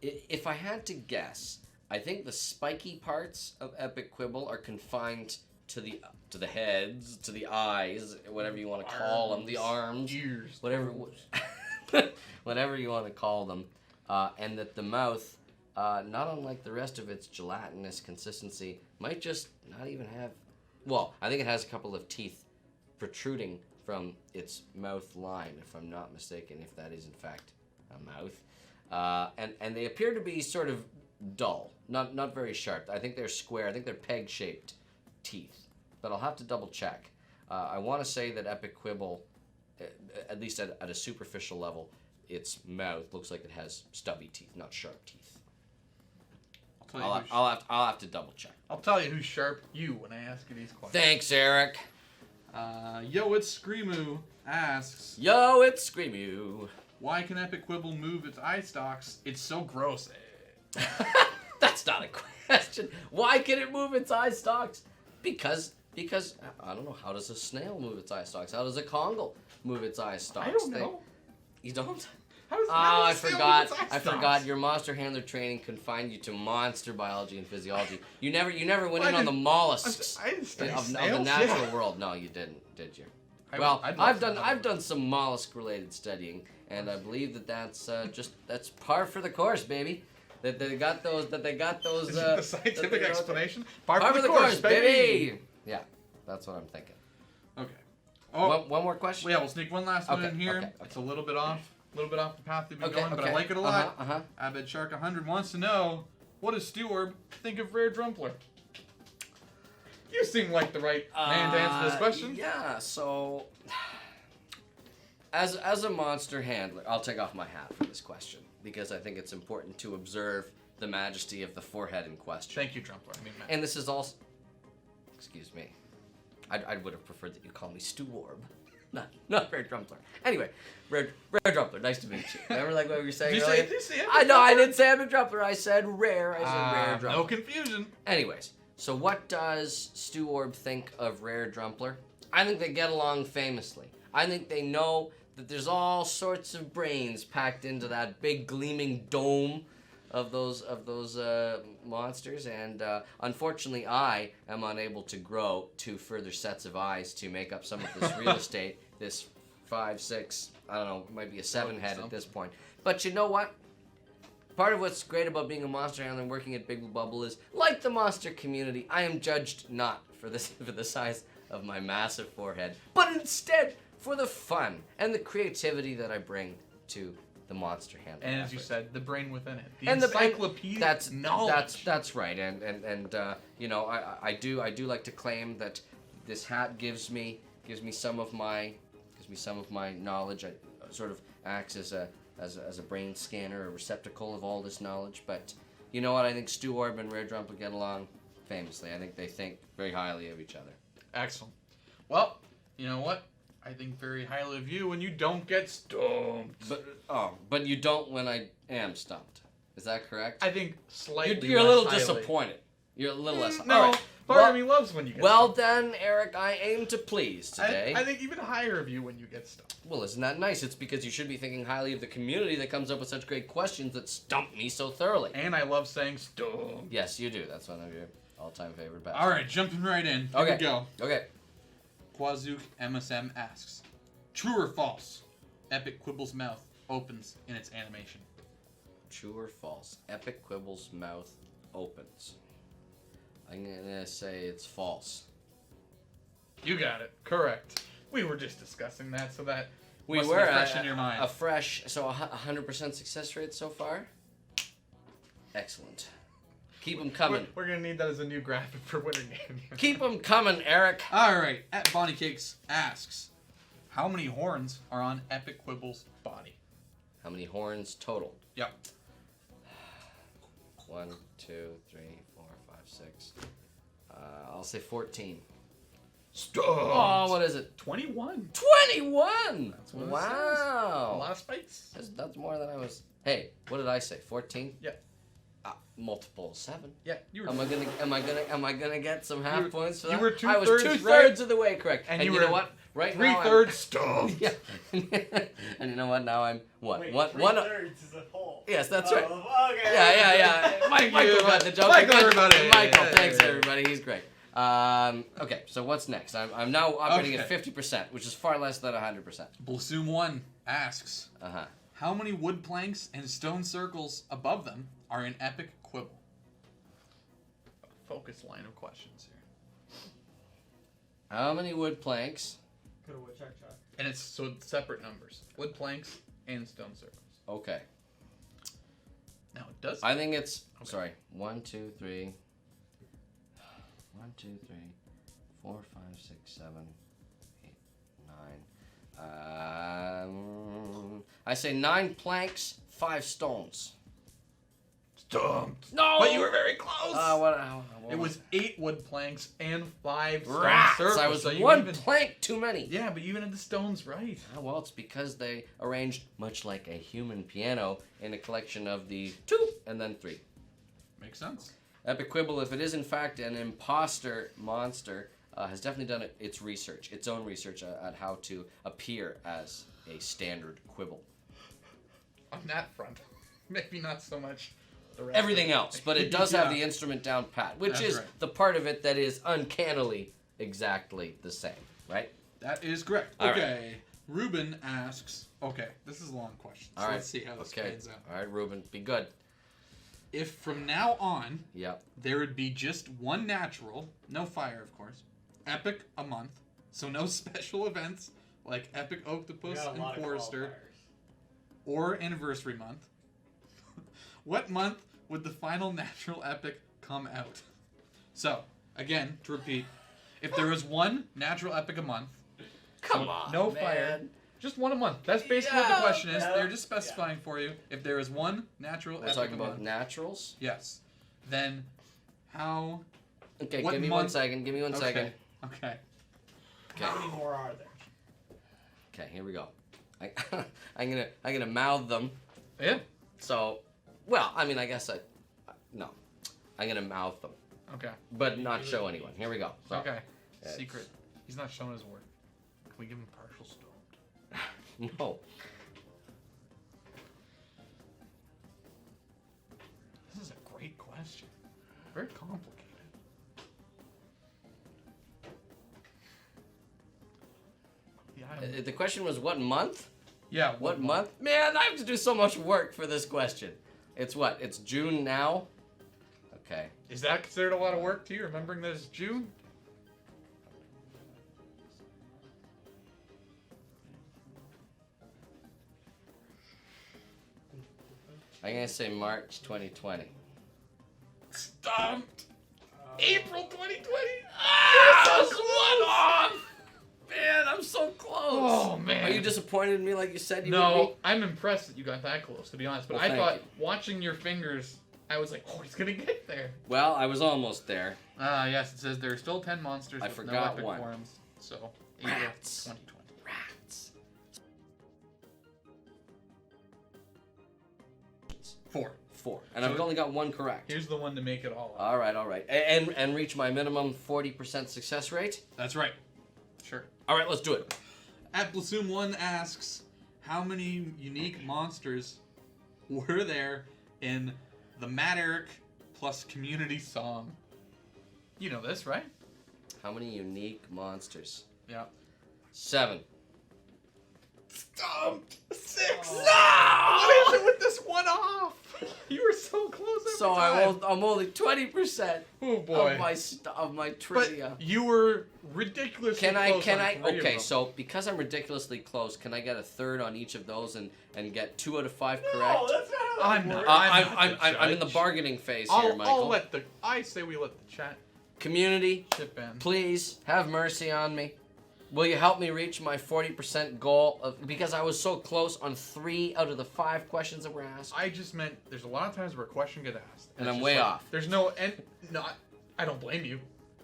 If I had to guess, I think the spiky parts of Epic Quibble are confined to the heads, to the eyes, whatever you want to call them, the arms, ears, whatever you want to call them, and that the mouth, not unlike the rest of its gelatinous consistency, might just not even have Well, I think it has a couple of teeth protruding from its mouth line, if I'm not mistaken, if that is in fact a mouth. And they appear to be sort of dull, not very sharp. I think they're square. I think they're peg-shaped teeth, but I'll have to double check. I want to say that Epic Quibble, at least at a superficial level, its mouth looks like it has stubby teeth, not sharp teeth. I'll have to double check. I'll tell you who's sharp. You when I ask you these questions. Thanks, Eric. Yo, it's Screamoo asks. Yo, it's Screamoo. Why can Epic Quibble move its eye stalks? It's so gross. That's not a question. Why can it move its eye stalks? Because I don't know. How does a snail move its eye stalks? How does a congal move its eye stalks? I don't know. You don't? I forgot. Your monster handler training confined you to monster biology and physiology. You never went in on the mollusks of the natural world. No, you didn't, did you? Well, I've done some mollusk related studying, and I believe that's par for the course, baby. That they got those. Is it the scientific explanation? Par for the course, baby. Yeah, that's what I'm thinking. Okay. Oh, one more question. Yeah, we'll sneak one last one in here. Okay. It's a little bit off the path we've been going, but I like it a lot. Abed Shark 100 wants to know, what does Stewart think of Rare Drumpler? You seem like the right man to answer this question. Yeah, so as a monster handler, I'll take off my hat for this question because I think it's important to observe the majesty of the forehead in question. Thank you, Drumpler. And this is also, excuse me, I would have preferred that you call me Steward. Not Rare Drumpler. Anyway, Rare Drumpler, nice to meet you. Remember like what we were saying earlier? Did you say Epic I know, Drumpler? I didn't say Epic Drumpler. I said Rare. Rare Drumpler. No confusion. Anyways, so what does Stu Orb think of Rare Drumpler? I think they get along famously. I think they know that there's all sorts of brains packed into that big gleaming dome of those monsters, and unfortunately I am unable to grow 2 further sets of eyes to make up some of this real estate, this 5, 6, I don't know, might be a 7 head at this point. But you know what? Part of what's great about being a monster handler and working at Big Blue Bubble is, like the monster community, I am judged not for the size of my massive forehead, but instead for the fun and the creativity that I bring to the monster handler. And as effort. you said, the brain within it, the and encyclopedic knowledge. That's right, and you know, I do like to claim that this hat gives me some of my knowledge. It sort of acts as a brain scanner, a receptacle of all this knowledge. But you know what? I think Stu Orb and Rare Drumpler get along famously. I think they think very highly of each other. Excellent. Well, you know what? I think very highly of you when you don't get stumped. But you don't when I am stumped. Is that correct? I think slightly. You're a little less highly. disappointed. You're a little less. No, all right. part of me loves when you get stumped. Then, Eric, I aim to please today. I think even higher of you when you get stumped. Well, isn't that nice? It's because you should be thinking highly of the community that comes up with such great questions that stump me so thoroughly. And I love saying stumped. Yes, you do. That's one of your all-time favorite battles. All right, jumping right in. Here we go. Okay. Quazook MSM asks, true or false? Epic Quibble's mouth opens in its animation. True or false? Epic Quibble's mouth opens. I'm gonna say it's false. You got it. Correct. We were just discussing that, so that We must were be fresh in your mind. a fresh, so 100% success rate so far. Excellent. Keep them coming. We're gonna need that as a new graphic for winter game. Keep them coming, Eric. All right. At Bonnie Cakes asks, how many horns are on Epic Quibble's body? How many horns total? Yep. 1, 2, 3, 4, 5, 6. I'll say 14. Stop. Oh, what is it? 21. 21! That's what it says. Wow. A lot of spikes. That's more than I was. Hey, what did I say? 14? Yeah. Multiple of 7. Yeah. You were. Am I gonna get some half points for that? You were 2/3 I was 2/3 of the way correct. And you know what? Right now 3/3 stumped. Yeah. And you know what? Now I'm what? Wait, One. 3/3 is a whole. Yes, that's right. Okay. Yeah. Michael got the joke. Michael, everybody. Michael, Yeah, thanks yeah. everybody. He's great. Okay, so what's next? I'm now operating at 50%, which is far less than 100%. Blossom 1 asks, Uh-huh. how many wood planks and stone circles above them are in Epic Quibble? Focus line of questions here. How many wood planks? Go to check. And it's separate numbers. Wood planks and stone circles. Okay. Now it does. I think it's sorry. 1, 2, 3. 1, 2, 3, 4, 5, 6, 7, 8, 9. I say 9 planks, 5 stones. Stumped. No. But you were very close. What? It was 8 wood planks and 5 stone Rats! circles. I was so you one even, plank too many. Yeah, but you even had the stones right. Well, it's because they arranged much like a human piano in a collection of the 2 and then 3. Makes sense. Epic Quibble, if it is in fact an imposter monster, has definitely done its research, its own research at how to appear as a standard Quibble. On that front, maybe not so much the rest Everything else, but it does have Yeah. the instrument down pat, which That's is right. the part of it that is uncannily exactly the same, right? That is correct. All Okay. Ruben asks, okay, this is a long question, so All right. let's see how this pans out. All right, Ruben, be good. If from now on, Yep. there would be just one natural, no fire, of course, epic a month, so no special events like Epic Octopus and Forester or Anniversary Month, what month would the final natural epic come out? So, again, to repeat, if there was one natural epic a month, Come so on, no man. fire, just one a month. That's basically what the question is. Yeah. They're just specifying for you. If there is one natural We're epic talking a about month, naturals. yes, then how? Okay, What give me month? 1 second. Give me 1 second. Okay. Okay. How many more are there? Okay, here we go. I'm gonna mouth them. Yeah. So, well, I mean, I guess no, I'm gonna mouth them, Okay. but not show anyone. Here we go. So, Okay. it's- Secret. He's not showing his work. Can we give him partial stumped? No. This is a great question. Very complicated. Yeah. The question was what month? Yeah. What month? Man, I have to do so much work for this question. It's what? It's June now? Okay. Is that considered a lot of work to you? Remembering that it's June? I'm gonna say March 2020. Stumped. April 2020. Ah, that's one off! Man, I'm so close. Oh man. Are you disappointed in me like you said you would No, be? I'm impressed that you got that close. To be honest, but Well, I thank thought you. watching your fingers, I was like, oh, he's gonna get there. Well, I was almost there. Yes, it says there are still 10 monsters I with no forgot epic one. forms. So, April Rats. 2020. Rats. 4. 4. And So- I've only got 1 correct. Here's the one to make it all up. All right. And reach my minimum 40% success rate. That's right. Sure. All right, let's do it. Atblasume1 asks, how many unique monsters were there in the Matt Eric plus community song? You know this, right? How many unique monsters? Yeah. 7. Stumped! 6! No! What is it with this one off? You were so close every So time. I'm only 20% Oh boy. of my trivia. But you were ridiculously Can I? close on 3 of Okay, them. so because I'm ridiculously close, can I get a third on each of those and get 2 out of 5 No, correct? that's not how I'm that not- works. I'm in the judge. bargaining phase here, I'll Michael. I say we let the chat Community, chip in. please have mercy on me. Will you help me reach my 40% goal? Because I was so close on 3 out of the 5 questions that were asked. I just meant there's a lot of times where a question gets asked, And it's I'm just way like, off. There's no I don't blame you,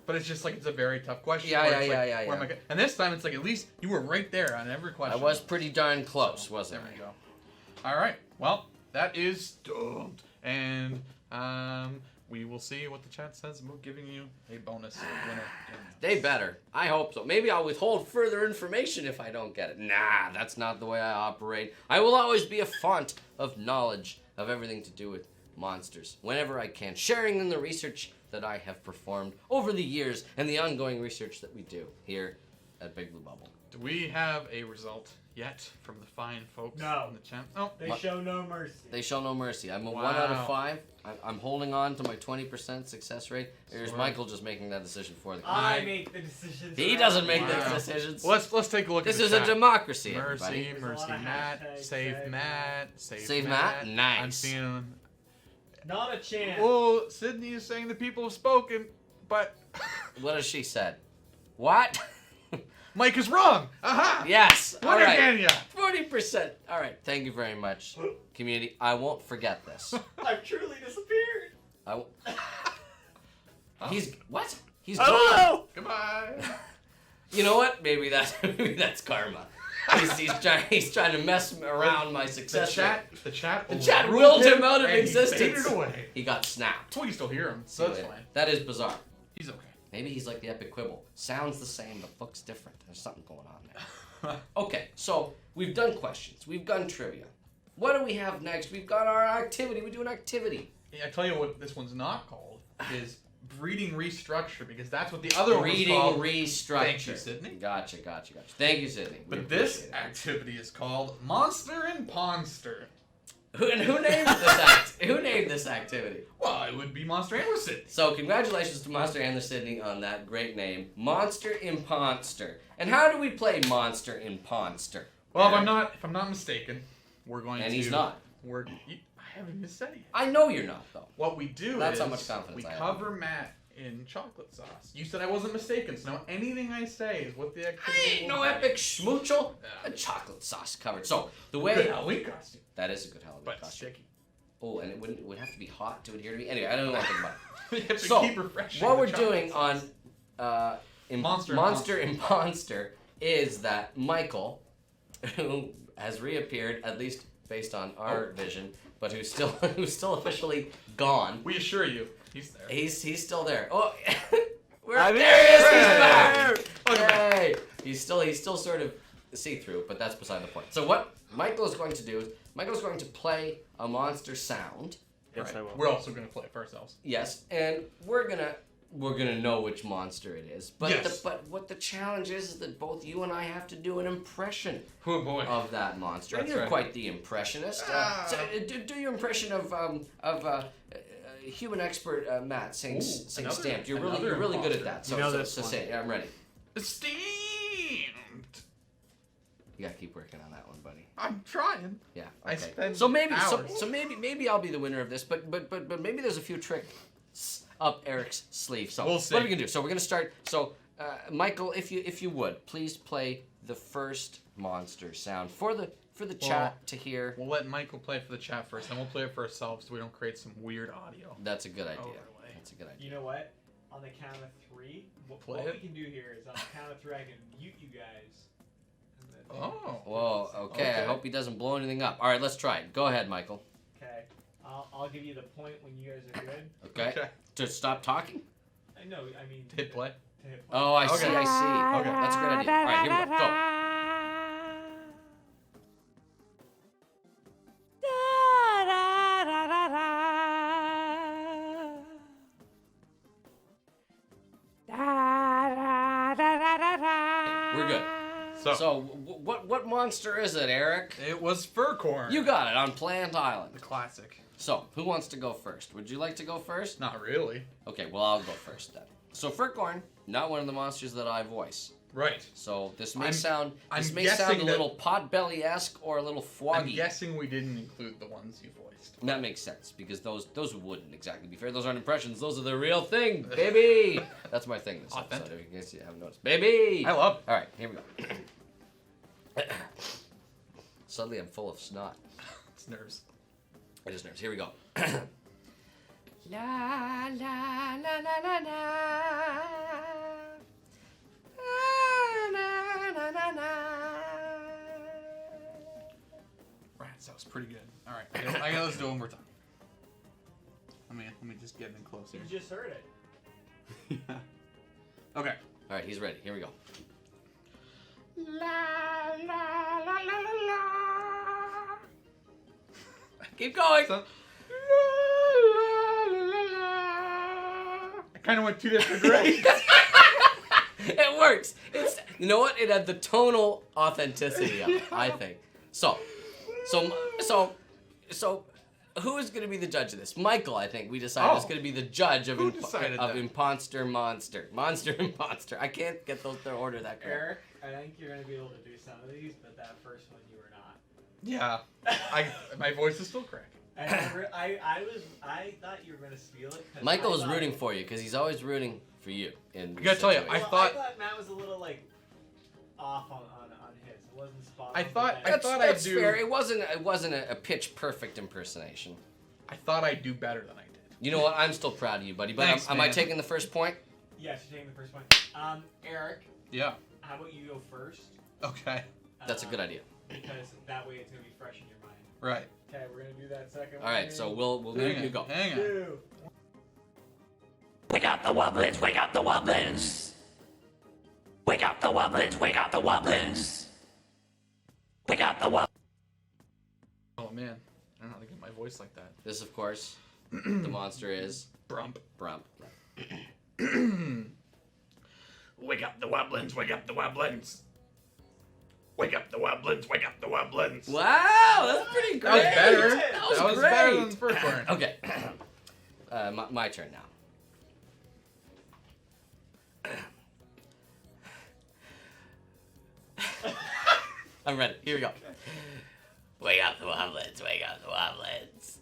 but it's just like it's a very tough question. Yeah, where yeah, it's like, yeah, yeah, where am I and this time it's like at least you were right there on every I question. was pretty darn close, wasn't There I? we go. All right. Well, that is stumped, and we will see what the chat says about giving you a bonus winner. They better. I hope so. Maybe I'll withhold further information if I don't get it. Nah, that's not the way I operate. I will always be a font of knowledge of everything to do with monsters, whenever I can, sharing in the research that I have performed over the years and the ongoing research that we do here at Big Blue Bubble. Do we have a result yet from the fine folks No. in the chat? Oh, They show no mercy. They show no mercy. I'm a Wow. 1 out of 5. I'm holding on to my 20% success rate. There's Michael just making that decision for the I community. make the decisions. He around doesn't make me. the decisions. let's take a look This at is the a chat. democracy, Mercy, everybody. There's a mercy, lot of Matt. hashtags, Save save Matt. Save Matt? Nice. I'm seeing. Not a chance. Well, Sydney is saying the people have spoken, but What has she said? What? Mike is wrong. Aha! Yes. All What right. again, ya? 40%. All right. Thank you very much, community. I won't forget this. I've truly disappeared. I w- He's what? He's Oh! Goodbye. You know what? Maybe that's karma. He's trying to mess around my The success. chat chat overruled willed him out of and he existence. faded away. He got snapped. Well, you still hear him, See so that's you later. fine. That is bizarre. He's okay. Maybe he's like the Epic Quibble. Sounds the same, but looks different. There's something going on there. Okay, so we've done questions. We've done trivia. What do we have next? We've got our activity. We do an activity. Yeah, I tell you what this one's not called is breeding restructure because that's what the other one was Reading called. restructure. Thank you, Sydney. Gotcha. Thank you, Sydney. We But this appreciate it. activity is called Monster and Ponster. Who named Who named this activity? Well, it would be Monster and with Sydney. So congratulations to Monster and the Sydney on that great name, Monster Imponster. And how do we play Monster Imponster? Well, Eric? if I'm not mistaken, we're going And to. he's not. I haven't even said it yet. I know you're not though. What we do That's is how much confidence we I have. cover Matt in chocolate sauce. You said I wasn't mistaken, so now anything I say is what the activity I ain't will no be. epic schmoochel. Yeah. A chocolate sauce covered. So the Good way Halloween costume, that is a good Halloween but costume. sticky. Oh, and it would have to be hot to adhere to me. Anyway, I don't even want to think about it. You have to So keep refreshing what the we're chocolate doing sauce. on Monster and Imponster is that Michael, who has reappeared at least based on our vision, but who's still officially gone. We assure you, he's there. He's still there. Oh, I'm there he is. He's here. back. Welcome back. Yay! He's still sort of see-through, but that's beside the point. So what Michael is going to do is Michael's going to play a monster sound. Yes, Right. I will. We're also going to play it for ourselves. Yes, and we're gonna know which monster it is. But Yes. but what the challenge is that both you and I have to do an impression Oh boy. of that monster. And That's you're right. quite the impressionist. So, do your impression of human expert Matt sing another- Stamped. You're another really good at imposter. that. So, You know so, this so one. say it. Yeah, I'm ready. Steamed. You gotta keep working on that one, buddy. I'm trying. Yeah. I Okay. spend so maybe hours. so maybe I'll be the winner of this, but maybe there's a few tricks up Eric's sleeve. So We'll see. what are we gonna do? So we're gonna start. So Michael, if you would please play the first monster sound for the chat to hear. We'll let Michael play for the chat first, then we'll play it for ourselves so we don't create some weird audio. That's a good idea. Overlay. That's a good idea. You know what? On the count of three, Play what it. we can do here is on the count of three, I can mute you guys. And then- Oh. Whoa. Okay. I Okay. hope he doesn't blow anything up. All right. Let's try it. Go ahead, Michael. Okay. I'll give you the point when you guys are good. Okay. To stop talking. No, I mean Hit play. to hit play. Oh, I see. Okay. I see. Okay. That's a great idea. All right. Here we go. Go. We're good. So what monster is it, Eric? It was Furcorn. You got it on Plant Island. The classic. So, who wants to go first? Would you like to go first? Not really. Okay, well, I'll go first then. So, Furcorn, not one of the monsters that I voice. Right. So, this may I'm sound guessing a that- little potbelly-esque or a little I'm foggy. guessing we didn't include the ones you voiced. That makes sense, because those wouldn't exactly be fair. Those aren't impressions. Those are the real thing, baby! That's my thing this episode, Authentic. in case you haven't noticed. Baby! I love it. All right, here we go. Suddenly, I'm full of snot. It's nerves. It is nerves. Here we go. La la la la la la. La la la la. Rats, that was pretty good. All right, I gotta let's do it one more time. Let me just get in closer. You just heard it. Okay. All right, he's ready. Here we go. La la la la la la. Keep going. So, I kind of went two different directions. It works. You know what? It had the tonal authenticity of it, I think. So, who is going to be the judge of this? Michael, I think we decided is going to be the judge of Imponster Monster Imponster. I can't get their order that correct. Eric, I think you're going to be able to do some of these, but that first one you were not. Yeah. My voice is still cracking. I thought you were going to steal it. Michael was rooting for you because he's always rooting for you. I gotta tell you, I thought Matt was a little like off on his. It wasn't spot on. I thought that's fair. It wasn't a pitch perfect impersonation. I thought I'd do better than I did. You know what? I'm still proud of you, buddy. But Thanks, am I man. taking the first point? Yes, you're taking the first one. Eric. Yeah. How about you go first? Okay. That's a good idea. Because that way it's gonna be fresh in your mind. Right. Okay, we're gonna do that second one. All right, so we'll you go. Hang on. 2. Wake up the Wobblins, wake up the Wobblins. Wake up the Wobblins, wake up the Wobblins. Wake up the Wobblins. Oh man, I don't know how to get my voice like that. This, of course, the monster is Brump. Brump. Wake up the Wobblins, wake up the Wobblins. Wake up the Wobblins, wake up the Wobblins. Wow, that's pretty great. That was better. That was That was great. better than the first one. Okay, my turn now. I'm ready. Here we go. Wake up the Wobblins, wake up the Wobblins.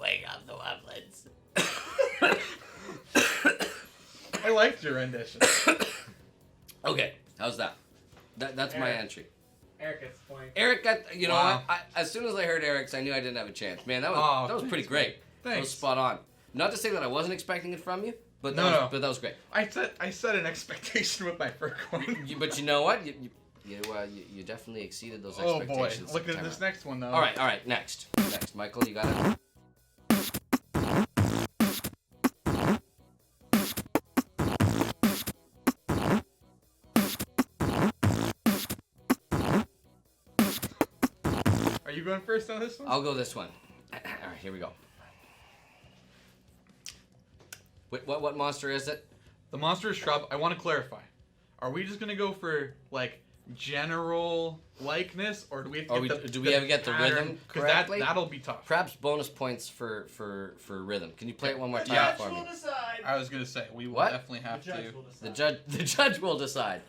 Wake up the Wobblins. I liked your rendition. Okay, how's that? That's my entry. Eric gets the point. Eric got, you know Wow. what? As soon as I heard Eric's, I knew I didn't have a chance. Man, that was pretty thanks, great. man. That was Thanks. spot on. Not to say that I wasn't expecting it from you, but that, No. but that was great. I set an expectation with my first one. But you know what? You definitely exceeded those Oh boy, expectations. look at time this around. next one though. All right. Next, Michael, you got it. Are you going first on this one? I'll go this one. All right, here we go. Wait, what monster is it? The monster is shrub. I want to clarify. Are we just gonna go for like general likeness, or do we have to get do we have to get the rhythm Because correctly? that'll be tough. Perhaps bonus points for rhythm. Can you play it one more time Yeah. for me? Decide. I was gonna say we will What? definitely have The judge to. will decide. The judge will decide.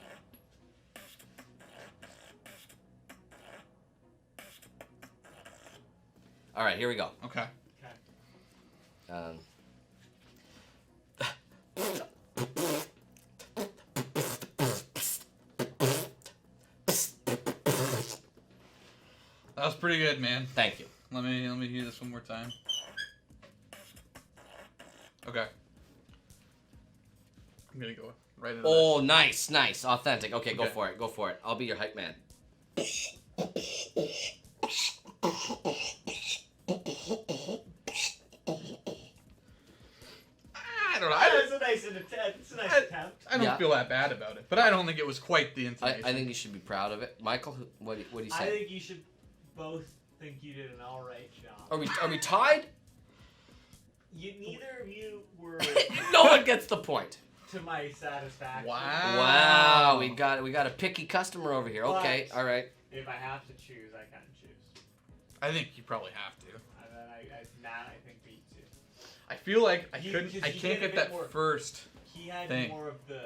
All right, here we go. Okay. Um, That was pretty good, man. thank you. Let me hear this one more time. Okay. I'm gonna go right into Oh, nice, authentic. Okay, go Okay. for it. I'll be your hype man. I don't know. It's a nice attempt. It's a nice attempt. I don't Yeah. feel that bad about it, but I don't think it was quite the I intonation. think you should be proud of it, Michael. What do you I say? think you should both think you did an all right job. Are we tied? Neither of you were No one gets the point. to my satisfaction. Wow. Wow, we got a picky customer over here. Okay, But- all right. If I have to choose, I can choose. I think you probably have to. And then Matt, I think, beats you. I feel like I He- couldn't. because I he can't did a get bit that more- first. He had Thing. more of the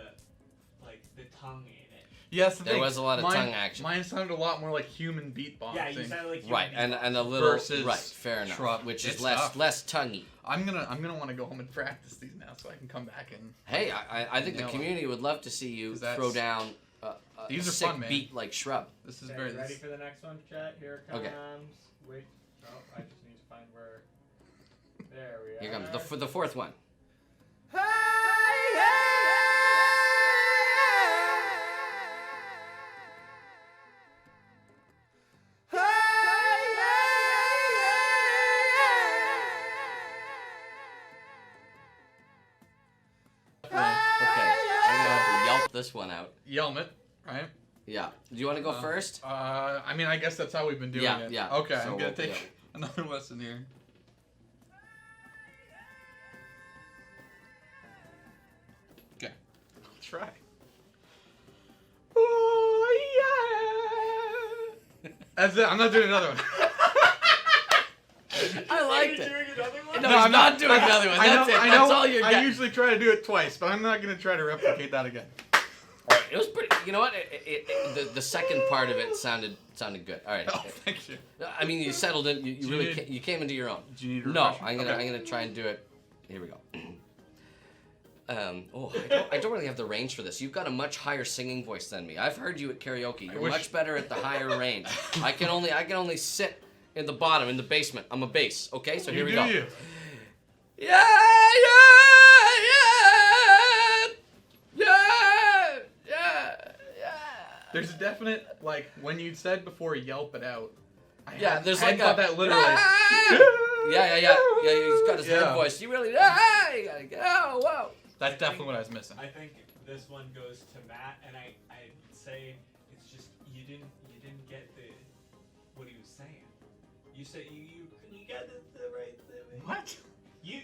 tongue in it. Yes, the There thing. was a lot of Mine- tongue action. Mine sounded a lot more like human beatboxing. Yeah, you sounded like you Right, would be and a little Versus right, fair enough. shrub. Which is It's less tough. less tonguey. I'm gonna want to go home and practice these now, so I can come back and. Hey, I think the Nail it. community would love to see you 'Cause that's- throw down a These are sick fun, man. beat like Shrub. This is Okay, very. ready for the next one, chat? Here it comes. Okay. Wait. Oh, I just need to find where. There we are. Here comes the fourth one. Okay, I'm gonna have to yelp this one out. Yelmet, right? Yeah. Do you want to go first? I mean, I guess that's how we've been doing Yeah, it. yeah. Okay, So I'm gonna we'll- take yeah. another lesson here. Okay. I'll try. That's it. I'm not doing another one. I liked You're it. doing another one? No, I'm not doing another one. That's it. That's all you're I getting. usually try to do it twice, but I'm not going to try to replicate that again. It was pretty. You know what? The second part of it sounded good. All right. Oh, thank you. I mean, you settled in. You really need- you came into your own. Do you need a No, refresher? I'm Okay. gonna try and do it. Here we go. I don't really have the range for this. You've got a much higher singing voice than me. I've heard you at karaoke. You're wish- much better at the higher range. I can only sit in the bottom, in the basement. I'm a bass. Okay, so here we go. You. Yeah. There's a definite, like, when you said before, yelp it out. There's I like thought that literally. Yeah. He's got his head voice. You really, you gotta go. Oh, whoa. That's definitely what I was missing. I think this one goes to Matt, and I'd say it's just you didn't get what he was saying. You said you got the right thing. What? You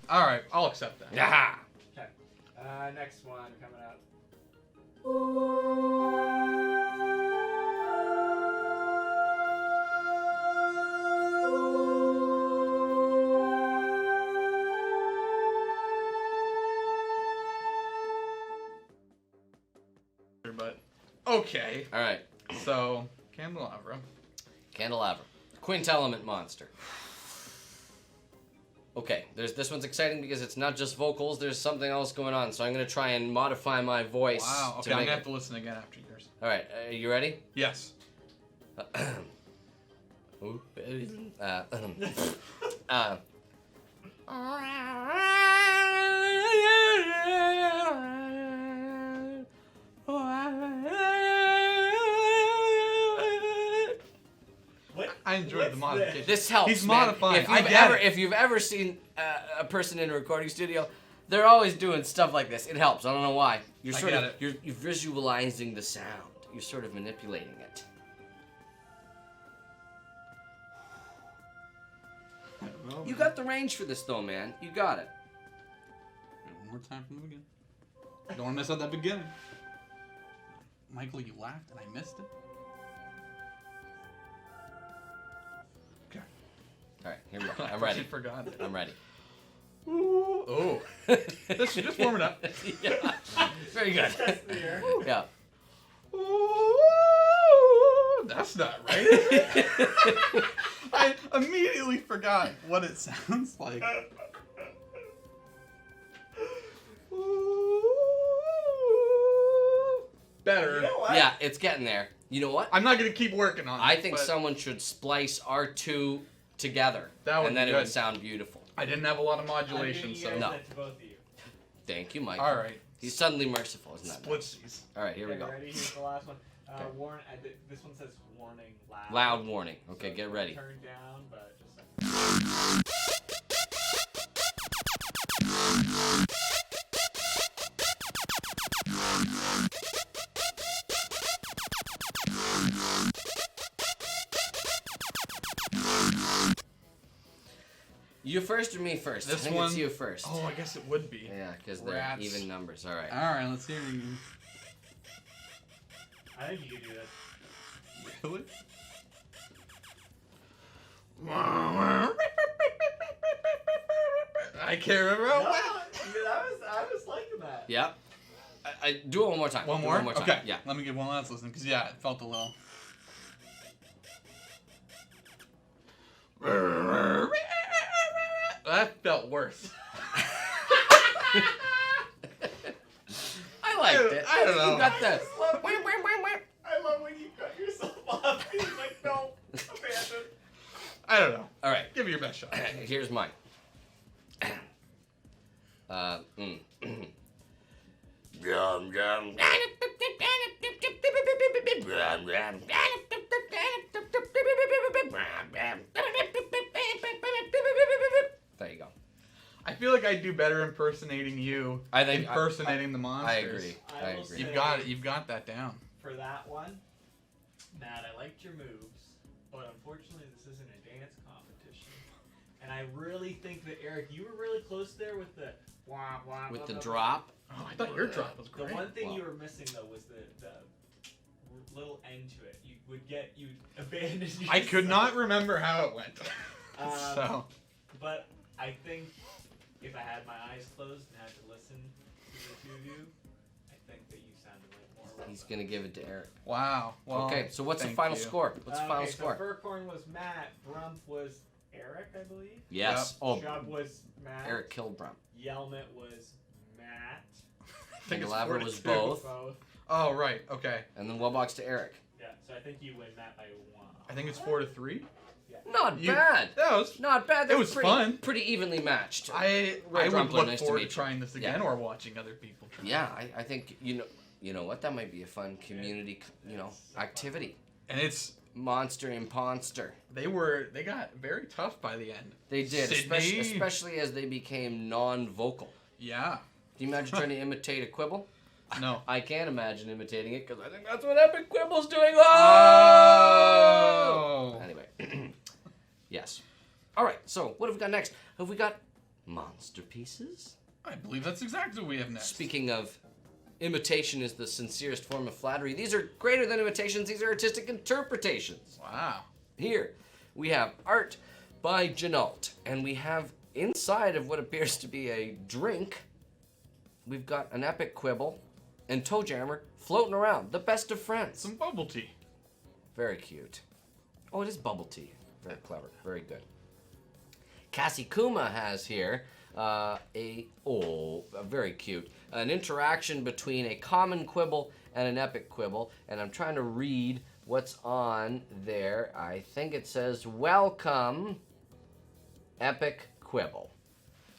All right, I'll accept that. Yeah. okay. Next one coming up. But okay, All right. so candelabra. Candelabra. Quint element monster. Okay, this one's exciting because it's not just vocals. There's something else going on. So I'm gonna try and modify my voice. Wow. Okay, to I'm make gonna it. have to listen again after yours. All right, you ready? Yes. Ooh, What? I enjoyed the modification. This helps. He's man. modifying. If I you've get ever, it. if you've ever seen a person in a recording studio, they're always doing stuff like this. It helps. I don't know why. You're I sort get of it. you're visualizing the sound. You're sort of manipulating it. You got the range for this though, man. You got it. One more time from the beginning. Don't want to miss out that beginning. Michael, you laughed and I missed it. Okay. All right, here we go. I'm I ready. forgot. I'm ready. Ooh. Oh. Just warm it up. Yeah. Very good. Yeah. Ooh, that's not right. I immediately forgot what it sounds like. Ooh. Better. You know what? Yeah, it's getting there. You know what? I'm not gonna keep working on it. I think but someone should splice our two together, That would and then be it would good. sound beautiful. I didn't have a lot of I'm modulation, giving you so guys No. that to both of you. Thank you, Michael. all right. He's suddenly merciful, isn't that Split nice? these. All right, here we Okay, go. Ready? Here's the last one. Okay. This one says warning loud. Loud warning. Okay, So get it's ready. Turn down, but just. You first or me first? This I think one. it's you first. Oh, I guess it would be. Yeah, because they're Rats. even numbers. All right. All right, let's hear it. I think you could do this. Really? I can't remember. No, I was liking that. Yep. I do it one more time. One Do it more? One more time. Okay. Yeah. Let me give one last listen, because, yeah, it felt a little. That felt worse. I liked it. I don't know. You got the. I love when you cut yourself off. He's like, no, abandon. I don't know. All right. Give it your best shot. Here's mine. Gum gum. There you go. I feel like I do better impersonating you. I think impersonating the I monsters. agree. I I will agree. say- You've got it. You've got that down. For that one, Matt, I liked your moves, but unfortunately this isn't a dance competition. And I really think that, Eric, you were really close there with the wah, wah, with blah, the blah, drop. Oh, I thought your drop was The great. one thing Wow. you were missing though was the little end to it. You'd abandon yourself. I could not remember how it went. So But I think if I had my eyes closed and had to listen to the two of you, I think that you sounded like more. He's gonna give it to Eric. wow. Well, Okay, so what's the thank final you. score? What's the final okay, score? So Furcorn was Matt. Brump was Eric, I believe. Yes. Oh, Chubb was Matt. Eric killed Brump. Yelmet was Matt. I think it's Pangalaver was 4-2. both. Both. Oh right. Okay. And then Wellbox to Eric. Yeah, so I think you win Matt by 1. I think it's 4-3. Not You- bad. That was. Not bad. It That's was pretty, fun. Pretty evenly matched. I Red would Drumpler, look nice to forward meet to you. trying this again Yeah. or watching other people try. Yeah, I think you know what, that might be a fun community activity. And it's Monster Imponster. they got very tough by the end. They did, Sydney. especially as they became non-vocal. Yeah. Can you imagine trying to imitate a Quibble? No. I can't imagine imitating it because I think that's what Epic Quibble's doing. Oh! Anyway, yes. All right. So what have we got next? Have we got Monsterpieces? I believe that's exactly what we have next. Speaking of, imitation is the sincerest form of flattery. These are greater than imitations. These are artistic interpretations. Wow. Here, we have art by Jenault, and we have inside of what appears to be a drink, we've got an Epic Quibble and Toejammer floating around. The best of friends. Some bubble tea. Very cute. Oh, it is bubble tea. Very clever. Very good. Cassie Kuma has here very cute, an interaction between a common Quibble and an Epic Quibble, and I'm trying to read what's on there. I think it says, "Welcome, Epic Quibble."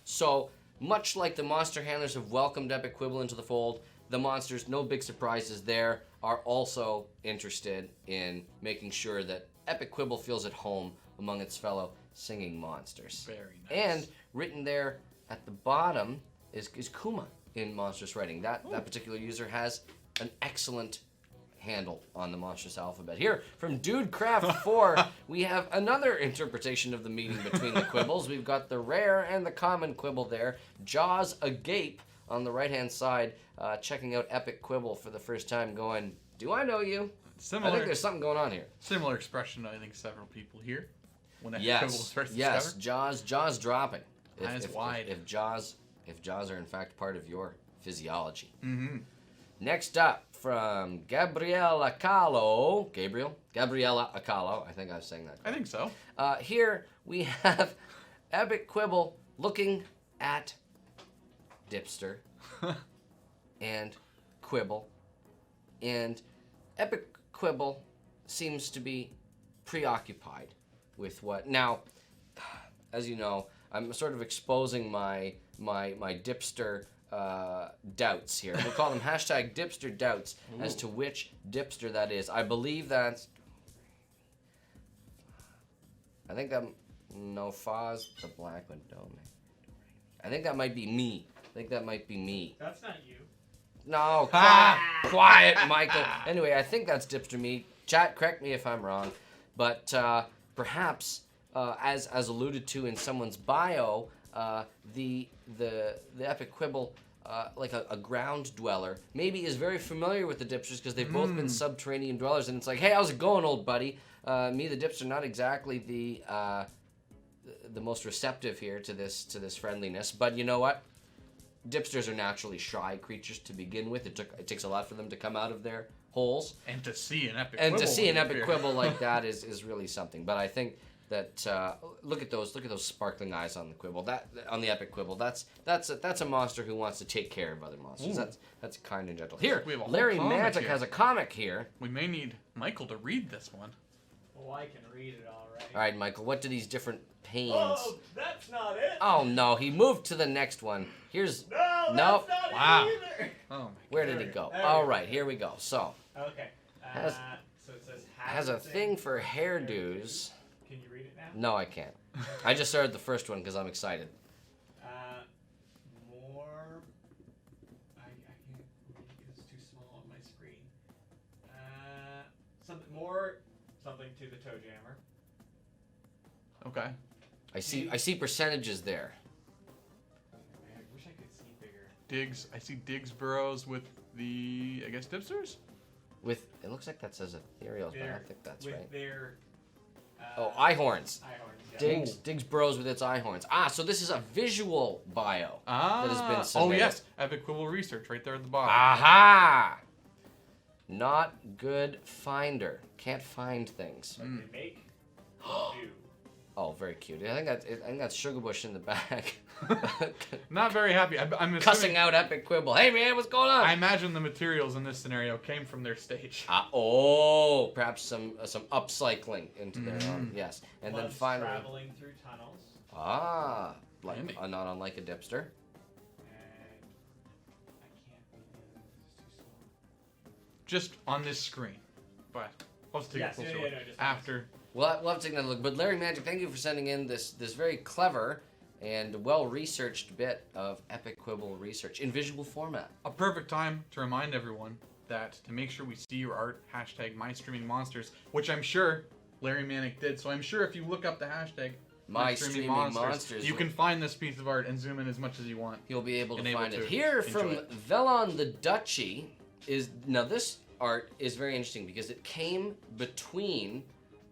So, much like the monster handlers have welcomed Epic Quibble into the fold, the monsters, no big surprises there, are also interested in making sure that Epic Quibble feels at home among its fellow singing monsters. Very nice. And written there at the bottom is Kuma in Monstrous writing. That particular user has an excellent handle on the Monstrous alphabet. Here, from DudeCraft4, we have another interpretation of the meeting between the Quibbles. We've got the rare and the common Quibble there. Jaws agape on the right-hand side, checking out Epic Quibble for the first time, going, "Do I know you?" I Similar. think there's something going on here. Similar expression, I think several people here when Epic Quibble was first Yes, discovered. jaws dropping. Eyes wide. If jaws are in fact part of your physiology. Mm-hmm. Next up, from Gabriella Acalo, I think I was saying that. I think so. Here we have Epic Quibble looking at Dipster and Quibble, and Epic Quibble seems to be preoccupied with what. Now, as you know, I'm sort of exposing my Dipster doubts here. We'll call them hashtag Dipster doubts as to which Dipster that is. I believe that's. I think that. No, Foz, the black one, don't. I think that might be me. That's not you. No, quiet, Michael. Anyway, I think that's Dipster me. Chat, correct me if I'm wrong, but perhaps, as alluded to in someone's bio, the Epic Quibble, like a ground dweller, maybe is very familiar with the Dipsters because they've both been subterranean dwellers, and it's like, hey, how's it going, old buddy? Me, the Dipster, not exactly the most receptive here to this friendliness, but you know what? Dipsters are naturally shy creatures to begin with. It takes a lot for them to come out of their holes. And to see an Epic And Quibble. to see an when Epic you're- Quibble like that is really something. But I think that look at those sparkling eyes on the Quibble. That on the Epic Quibble. That's a monster who wants to take care of other monsters. Ooh. That's kind and gentle. Here, We have a whole Larry comic Magic here. has a comic here. We may need Michael to read this one. Well, I can read it all right. All right, Michael. What do these different panes? Oh, that's not it. Oh no, he moved to the next one. Here's No, that's Nope. not Wow. it either. Oh my where did it go? There we All go. right, here we go. So Okay. Has- So it says has a thing for hairdos. Can you read it now? No, I can't. I just started the first one because I'm excited. More. I can't read because it's too small on my screen. Something to the toe jammer. Okay. I see percentages there. I wish I could see Diggs. I see Diggs burrows with the, I guess, dipsters? With it looks like that says ethereals, but I don't think that's with right. their Eye horns. eye horns. Yeah. Diggs burrows with its eye horns. So this is a visual bio that has been Oh, submitted. yes. Epic Quibble Research right there at the bottom. Aha! Not good finder. Can't find things. What they make, do. Oh, very cute. I think that's Sugarbush in the back. Not very happy. I'm assuming, Cussing out Epic Quibble. Hey man, what's going on? I imagine the materials in this scenario came from their stage. Perhaps some upcycling into their own. Yes, and then Loves finally. traveling through tunnels. Like Handy. not unlike a dipster. And I can't. It's too slow. Just on this screen. But let's take Yes, a closer yeah, look. no, just After. We'll have to take another look. But Larry Magic, thank you for sending in this very clever and well-researched bit of Epic Quibble research in visual format. A perfect time to remind everyone that to make sure we see your art, hashtag MyStreamingMonsters, which I'm sure Larry Manic did. So I'm sure if you look up the hashtag MyStreamingMonsters, you can find this piece of art and zoom in as much as you want. You'll be able to and able find it. to Here enjoy from it. Velon the Duchy is now this art is very interesting because it came between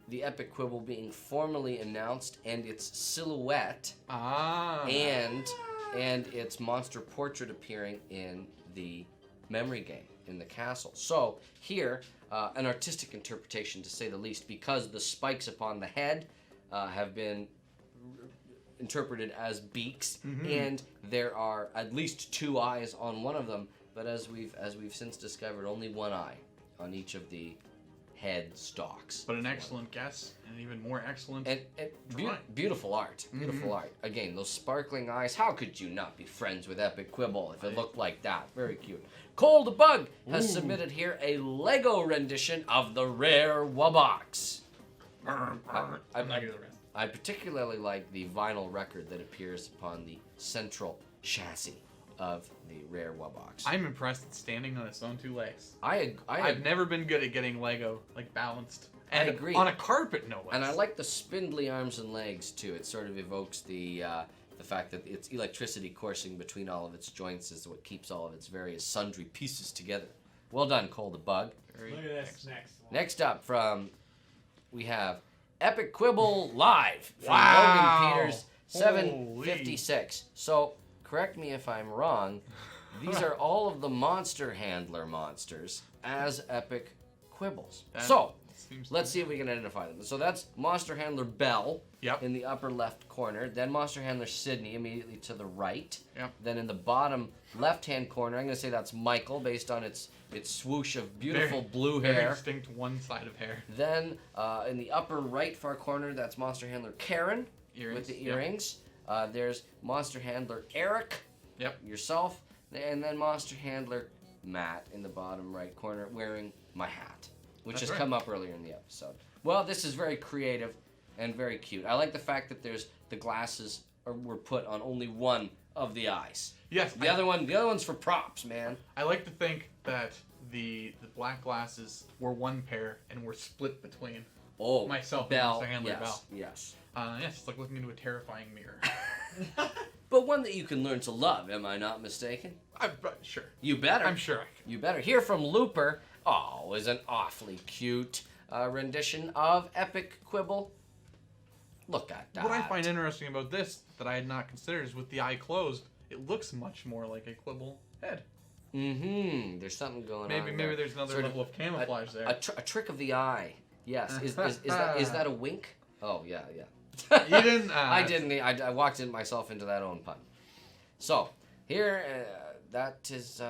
the Epic Quibble being formally announced and its silhouette and its monster portrait appearing in the memory game in the castle. So here, an artistic interpretation to say the least, because the spikes upon the head have been interpreted as beaks, and there are at least 2 eyes on one of them. But as we've since discovered, only 1 eye on each of the head stalks. But an excellent guess, and even more excellent. And beautiful art. Beautiful art. Again, those sparkling eyes. How could you not be friends with Epic Quibble if it looked like that? Very cute. Cold Bug has submitted here a Lego rendition of the rare Wubbox. I particularly like the vinyl record that appears upon the central chassis of the rare Wubbox. I'm impressed it's standing on its own 2 legs. I've never been good at getting Lego like balanced. And I agree. On a carpet, no less. And I like the spindly arms and legs too. It sort of evokes the fact that its electricity coursing between all of its joints is what keeps all of its various sundry pieces together. Well done, Cole the Bug. Very Look at this excellent. next one. Next up we have Epic Quibble Live from Wow. Logan Peters, 756. So, correct me if I'm wrong, these are all of the Monster Handler monsters as Epic Quibbles. So, let's see if we can identify them. So that's Monster Handler Bell in the upper left corner. Then Monster Handler Sydney immediately to the right. Then in the bottom left-hand corner, I'm going to say that's Michael based on its swoosh of beautiful blue hair. Very distinct one side of hair. Then in the upper right far corner, that's Monster Handler Karen with the earrings. There's Monster Handler Eric, yourself, and then Monster Handler Matt in the bottom right corner wearing my hat, which has come up earlier in the episode. Well, this is very creative and very cute. I like the fact that the glasses were put on only one of the eyes. Yes. The other one's for props, man. I like to think that the black glasses were one pair and were split between myself and Monster Handler Bell. Yes. Yes, it's like looking into a terrifying mirror. But one that you can learn to love, am I not mistaken? Sure. You better. I'm sure I can. You better. Hear from Looper. Is an awfully cute rendition of Epic Quibble. Look at that. What I find interesting about this that I had not considered is with the eye closed, it looks much more like a Quibble head. There's something going on. Maybe there's another level of camouflage there. A trick of the eye. Yes. Is that a wink? Oh yeah. You didn't. I didn't. I walked myself into that own pun. So here, that is.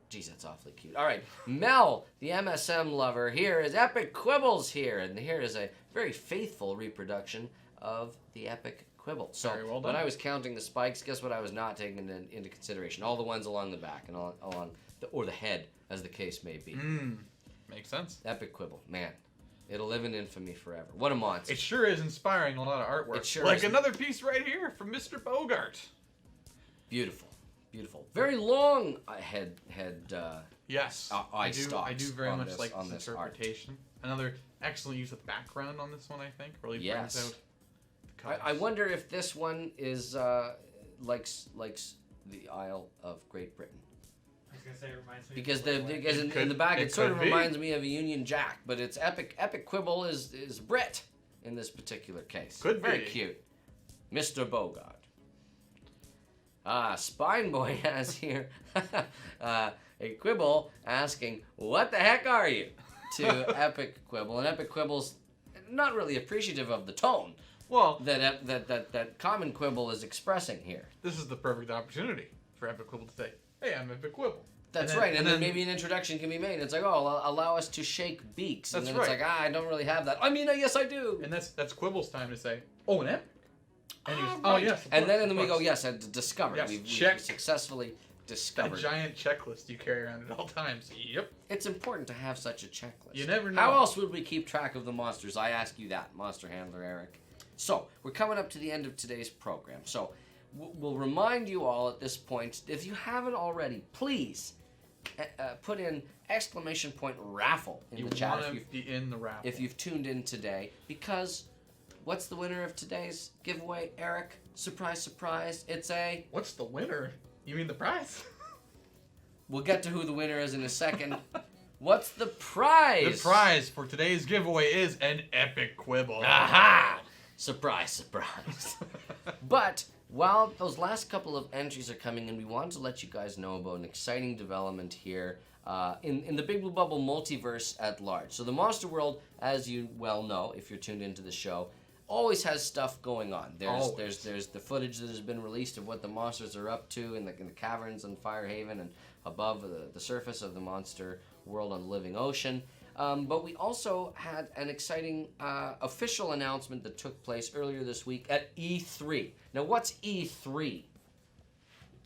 Geez, that's awfully cute. All right, Mel, the MSM lover, here is Epic Quibbles here, and here is a very faithful reproduction of the Epic Quibble. So Very well done. when I was counting the spikes, guess what I was not taking into consideration? All the ones along the back and along the head, as the case may be. Makes sense. Epic Quibble, man. It'll live in infamy forever. What a monster. It sure is inspiring a lot of artwork. It sure like is. another piece right here from Mr. Bogart. Beautiful. Very long head. Yes, Eye I stalks do very on much this- like on this this art. interpretation. Another excellent use of background on this one, I think. Really brings Yes. out the colors. I wonder if this one is likes the Isle of Great Britain. I was gonna say it reminds me. Because of in the back it sort of could be. reminds me of a Union Jack, but it's Epic Quibble is Brit in this particular case. Could Very be. cute. Mr. Bogart. Spine Boy has here a quibble asking, "What the heck are you?" to Epic Quibble, and Epic Quibble's not really appreciative of the tone Well, that Common Quibble is expressing here. this is the perfect opportunity for Epic Quibble to say, "Hey, I'm Epic Quibble." That's And then- right, and and then then- maybe an introduction can be made. It's like, oh, allow us to shake beaks, and That's then it's right. like, I don't really have that. I mean, yes, I do. And that's Quibble's time to say, "Oh, an Epic." And he goes, Right. "Oh yes." of And then course, and then of we go, course." yes, I discovered. Yes, We've check. successfully A discovered. giant checklist you carry around at all times. Yep. It's important to have such a checklist. You never How know. else would we keep track of the monsters? I ask you that, Monster Handler Eric. So, we're coming up to the end of today's program. So, we'll remind you all at this point, if you haven't already, please put in exclamation point raffle in You the chat want if to you've, be in the raffle. if you've tuned in today, because what's the winner of today's giveaway, Eric? Surprise, surprise. It's a... What's the winner? You mean the prize? We'll get to who the winner is in a second. What's the prize? The prize for today's giveaway is an Epic Quibble. Aha! Surprise, surprise. But while those last couple of entries are coming in, we wanted to let you guys know about an exciting development here in the Big Blue Bubble multiverse at large. So the Monster World, as you well know, if you're tuned into the show, always has stuff going on. There's the footage that has been released of what the monsters are up to in the caverns in Firehaven and above the surface of the Monster World on the Living Ocean. But we also had an exciting official announcement that took place earlier this week at E3. Now, what's E3?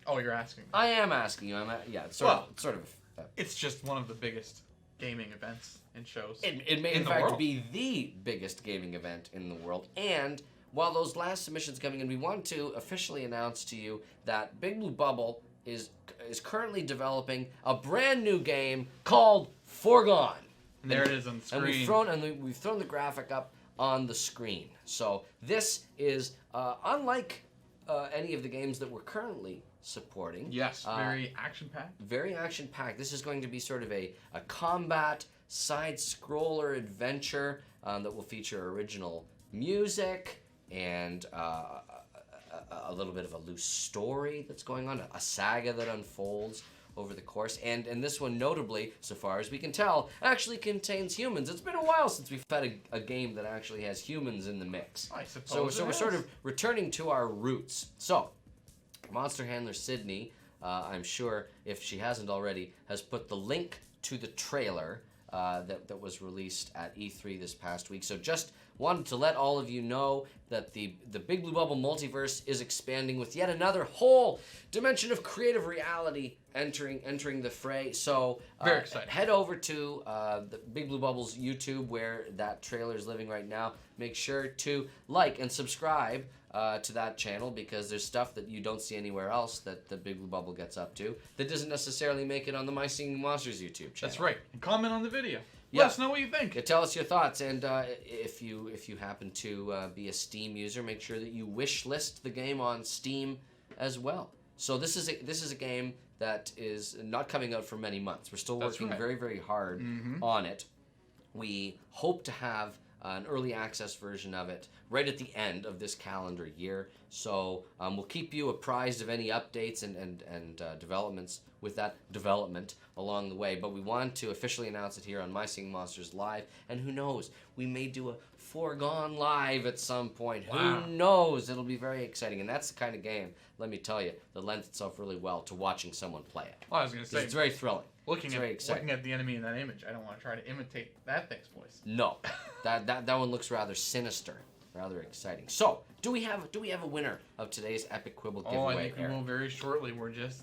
Oh, you're asking me. I am asking you. It's sort of. It's just one of the biggest gaming events and shows. It may in in the fact world. be the biggest gaming event in the world. And while those last submissions coming in, we want to officially announce to you that Big Blue Bubble is currently developing a brand new game called Foregone. And there it is on the screen. And we've thrown the graphic up on the screen. So this is unlike any of the games that we're currently supporting. Yes, very action-packed. Very action-packed. This is going to be sort of a combat side-scroller adventure that will feature original music and a little bit of a loose story that's going on, a saga that unfolds over the course. And this one, notably, so far as we can tell, actually contains humans. It's been a while since we've had a game that actually has humans in the mix. I suppose So we're sort of returning to our roots. So, Monster Handler Sydney, I'm sure, if she hasn't already, has put the link to the trailer that was released at E3 this past week. So just wanted to let all of you know that the Big Blue Bubble multiverse is expanding with yet another whole dimension of creative reality entering the fray. So Very exciting. Head over to the Big Blue Bubble's YouTube where that trailer is living right now. Make sure to like and subscribe to that channel because there's stuff that you don't see anywhere else that the Big Blue Bubble gets up to that doesn't necessarily make it on the My Singing Monsters YouTube channel. That's right. And comment on the video. Yeah. Let us know what you think. Yeah, tell us your thoughts, and if you happen to be a Steam user, make sure that you wish list the game on Steam as well. So this is a game that is not coming out for many months. We're still That's working right. very, very hard on it. We hope to have an early access version of it right at the end of this calendar year. So we'll keep you apprised of any updates and developments with that development along the way. But we want to officially announce it here on My Singing Monsters Live. And who knows, we may do a Foregone Live at some point. Wow. Who knows? It'll be very exciting. And that's the kind of game, let me tell you, that lends itself really well to watching someone play it. Well, I was going to 'Cause say, it's very thrilling. looking It's very exciting. at the enemy in that image, I don't want to try to imitate that thing's voice. No, that one looks rather sinister, rather exciting. So, do we have a winner of today's Epic Quibble giveaway? Oh, I think we Eric? will very shortly. We're just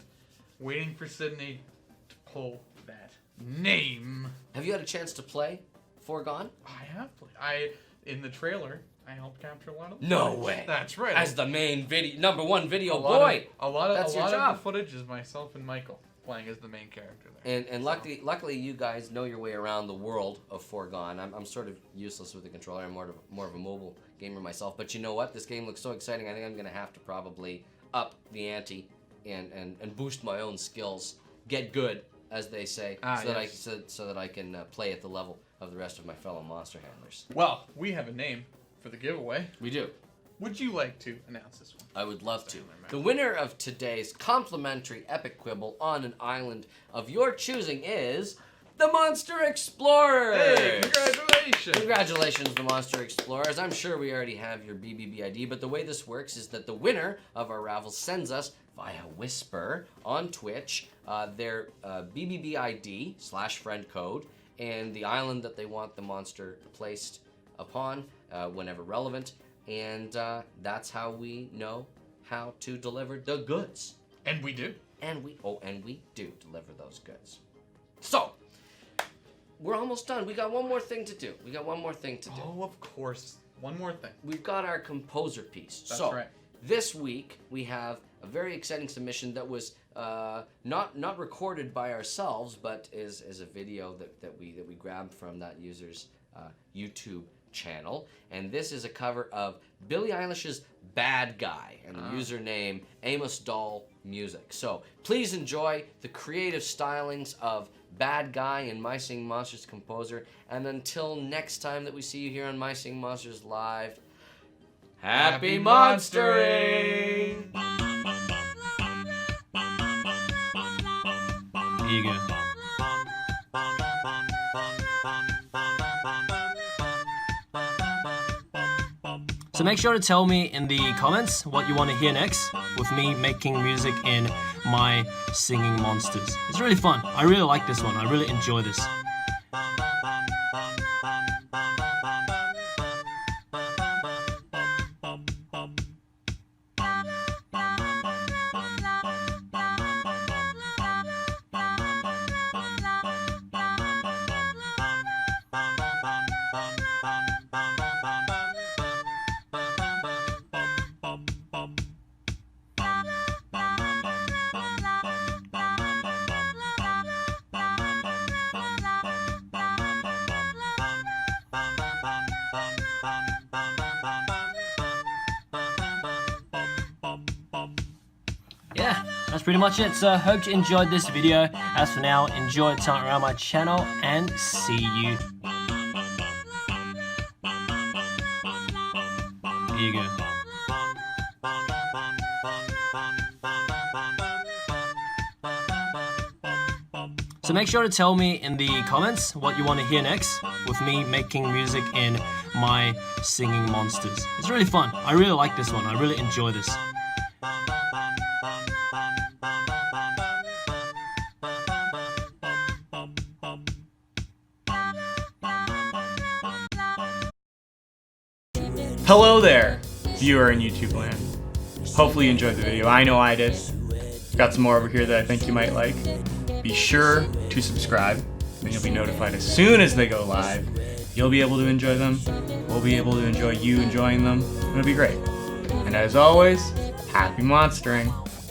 waiting for Sydney to pull that name. Have you had a chance to play Foregone? I have played. In the trailer, I helped capture a lot of the No footage. way. That's right. As the main number one video a lot boy. Of, a lot of That's a your lot job. of the footage is myself and Michael playing as the main character there. And luckily you guys know your way around the world of Foregone. I'm sort of useless with the controller. I'm more of a mobile gamer myself. But you know what? This game looks so exciting. I think I'm going to have to probably up the ante and boost my own skills, get good, as they say, so that I can play at the level of the rest of my fellow monster handlers. Well, we have a name for the giveaway. We do. Would you like to announce this one? I would love to. The winner of today's complimentary Epic Quibble on an island of your choosing is the Monster Explorers! Hey, congratulations! Congratulations, the Monster Explorers. I'm sure we already have your BBB ID, but the way this works is that the winner of our raffle sends us, via Whisper, on Twitch, their BBB ID / friend code, and the island that they want the monster placed upon whenever relevant. And that's how we know how to deliver the goods. And we do. And we do deliver those goods. So, we're almost done. We got one more thing to do. Oh, of course. One more thing. We've got our Composerpiece. That's so, right. This week we have a very exciting submission that was not recorded by ourselves, but is a video that we grabbed from that user's YouTube channel. And this is a cover of Billie Eilish's Bad Guy, and the username Amosdoll Music. So please enjoy the creative stylings of Bad Guy and My Singing Monsters Composer. And until next time that we see you here on My Singing Monsters Live, happy monstering! Here you go. So make sure to tell me in the comments what you want to hear next with me making music in My Singing Monsters. It's really fun. I really like this one. I really enjoy this. Yeah, that's pretty much it. So hope you enjoyed this video. As for now, enjoy time around my channel and see you. Here you go. So make sure to tell me in the comments what you want to hear next with me making music in My Singing Monsters. It's really fun. I really like this one. I really enjoy this. Hello there, viewer in YouTube land. Hopefully you enjoyed the video. I know I did. Got some more over here that I think you might like. Be sure to subscribe, and you'll be notified as soon as they go live. You'll be able to enjoy them. We'll be able to enjoy you enjoying them. It'll be great. And as always, happy monstering.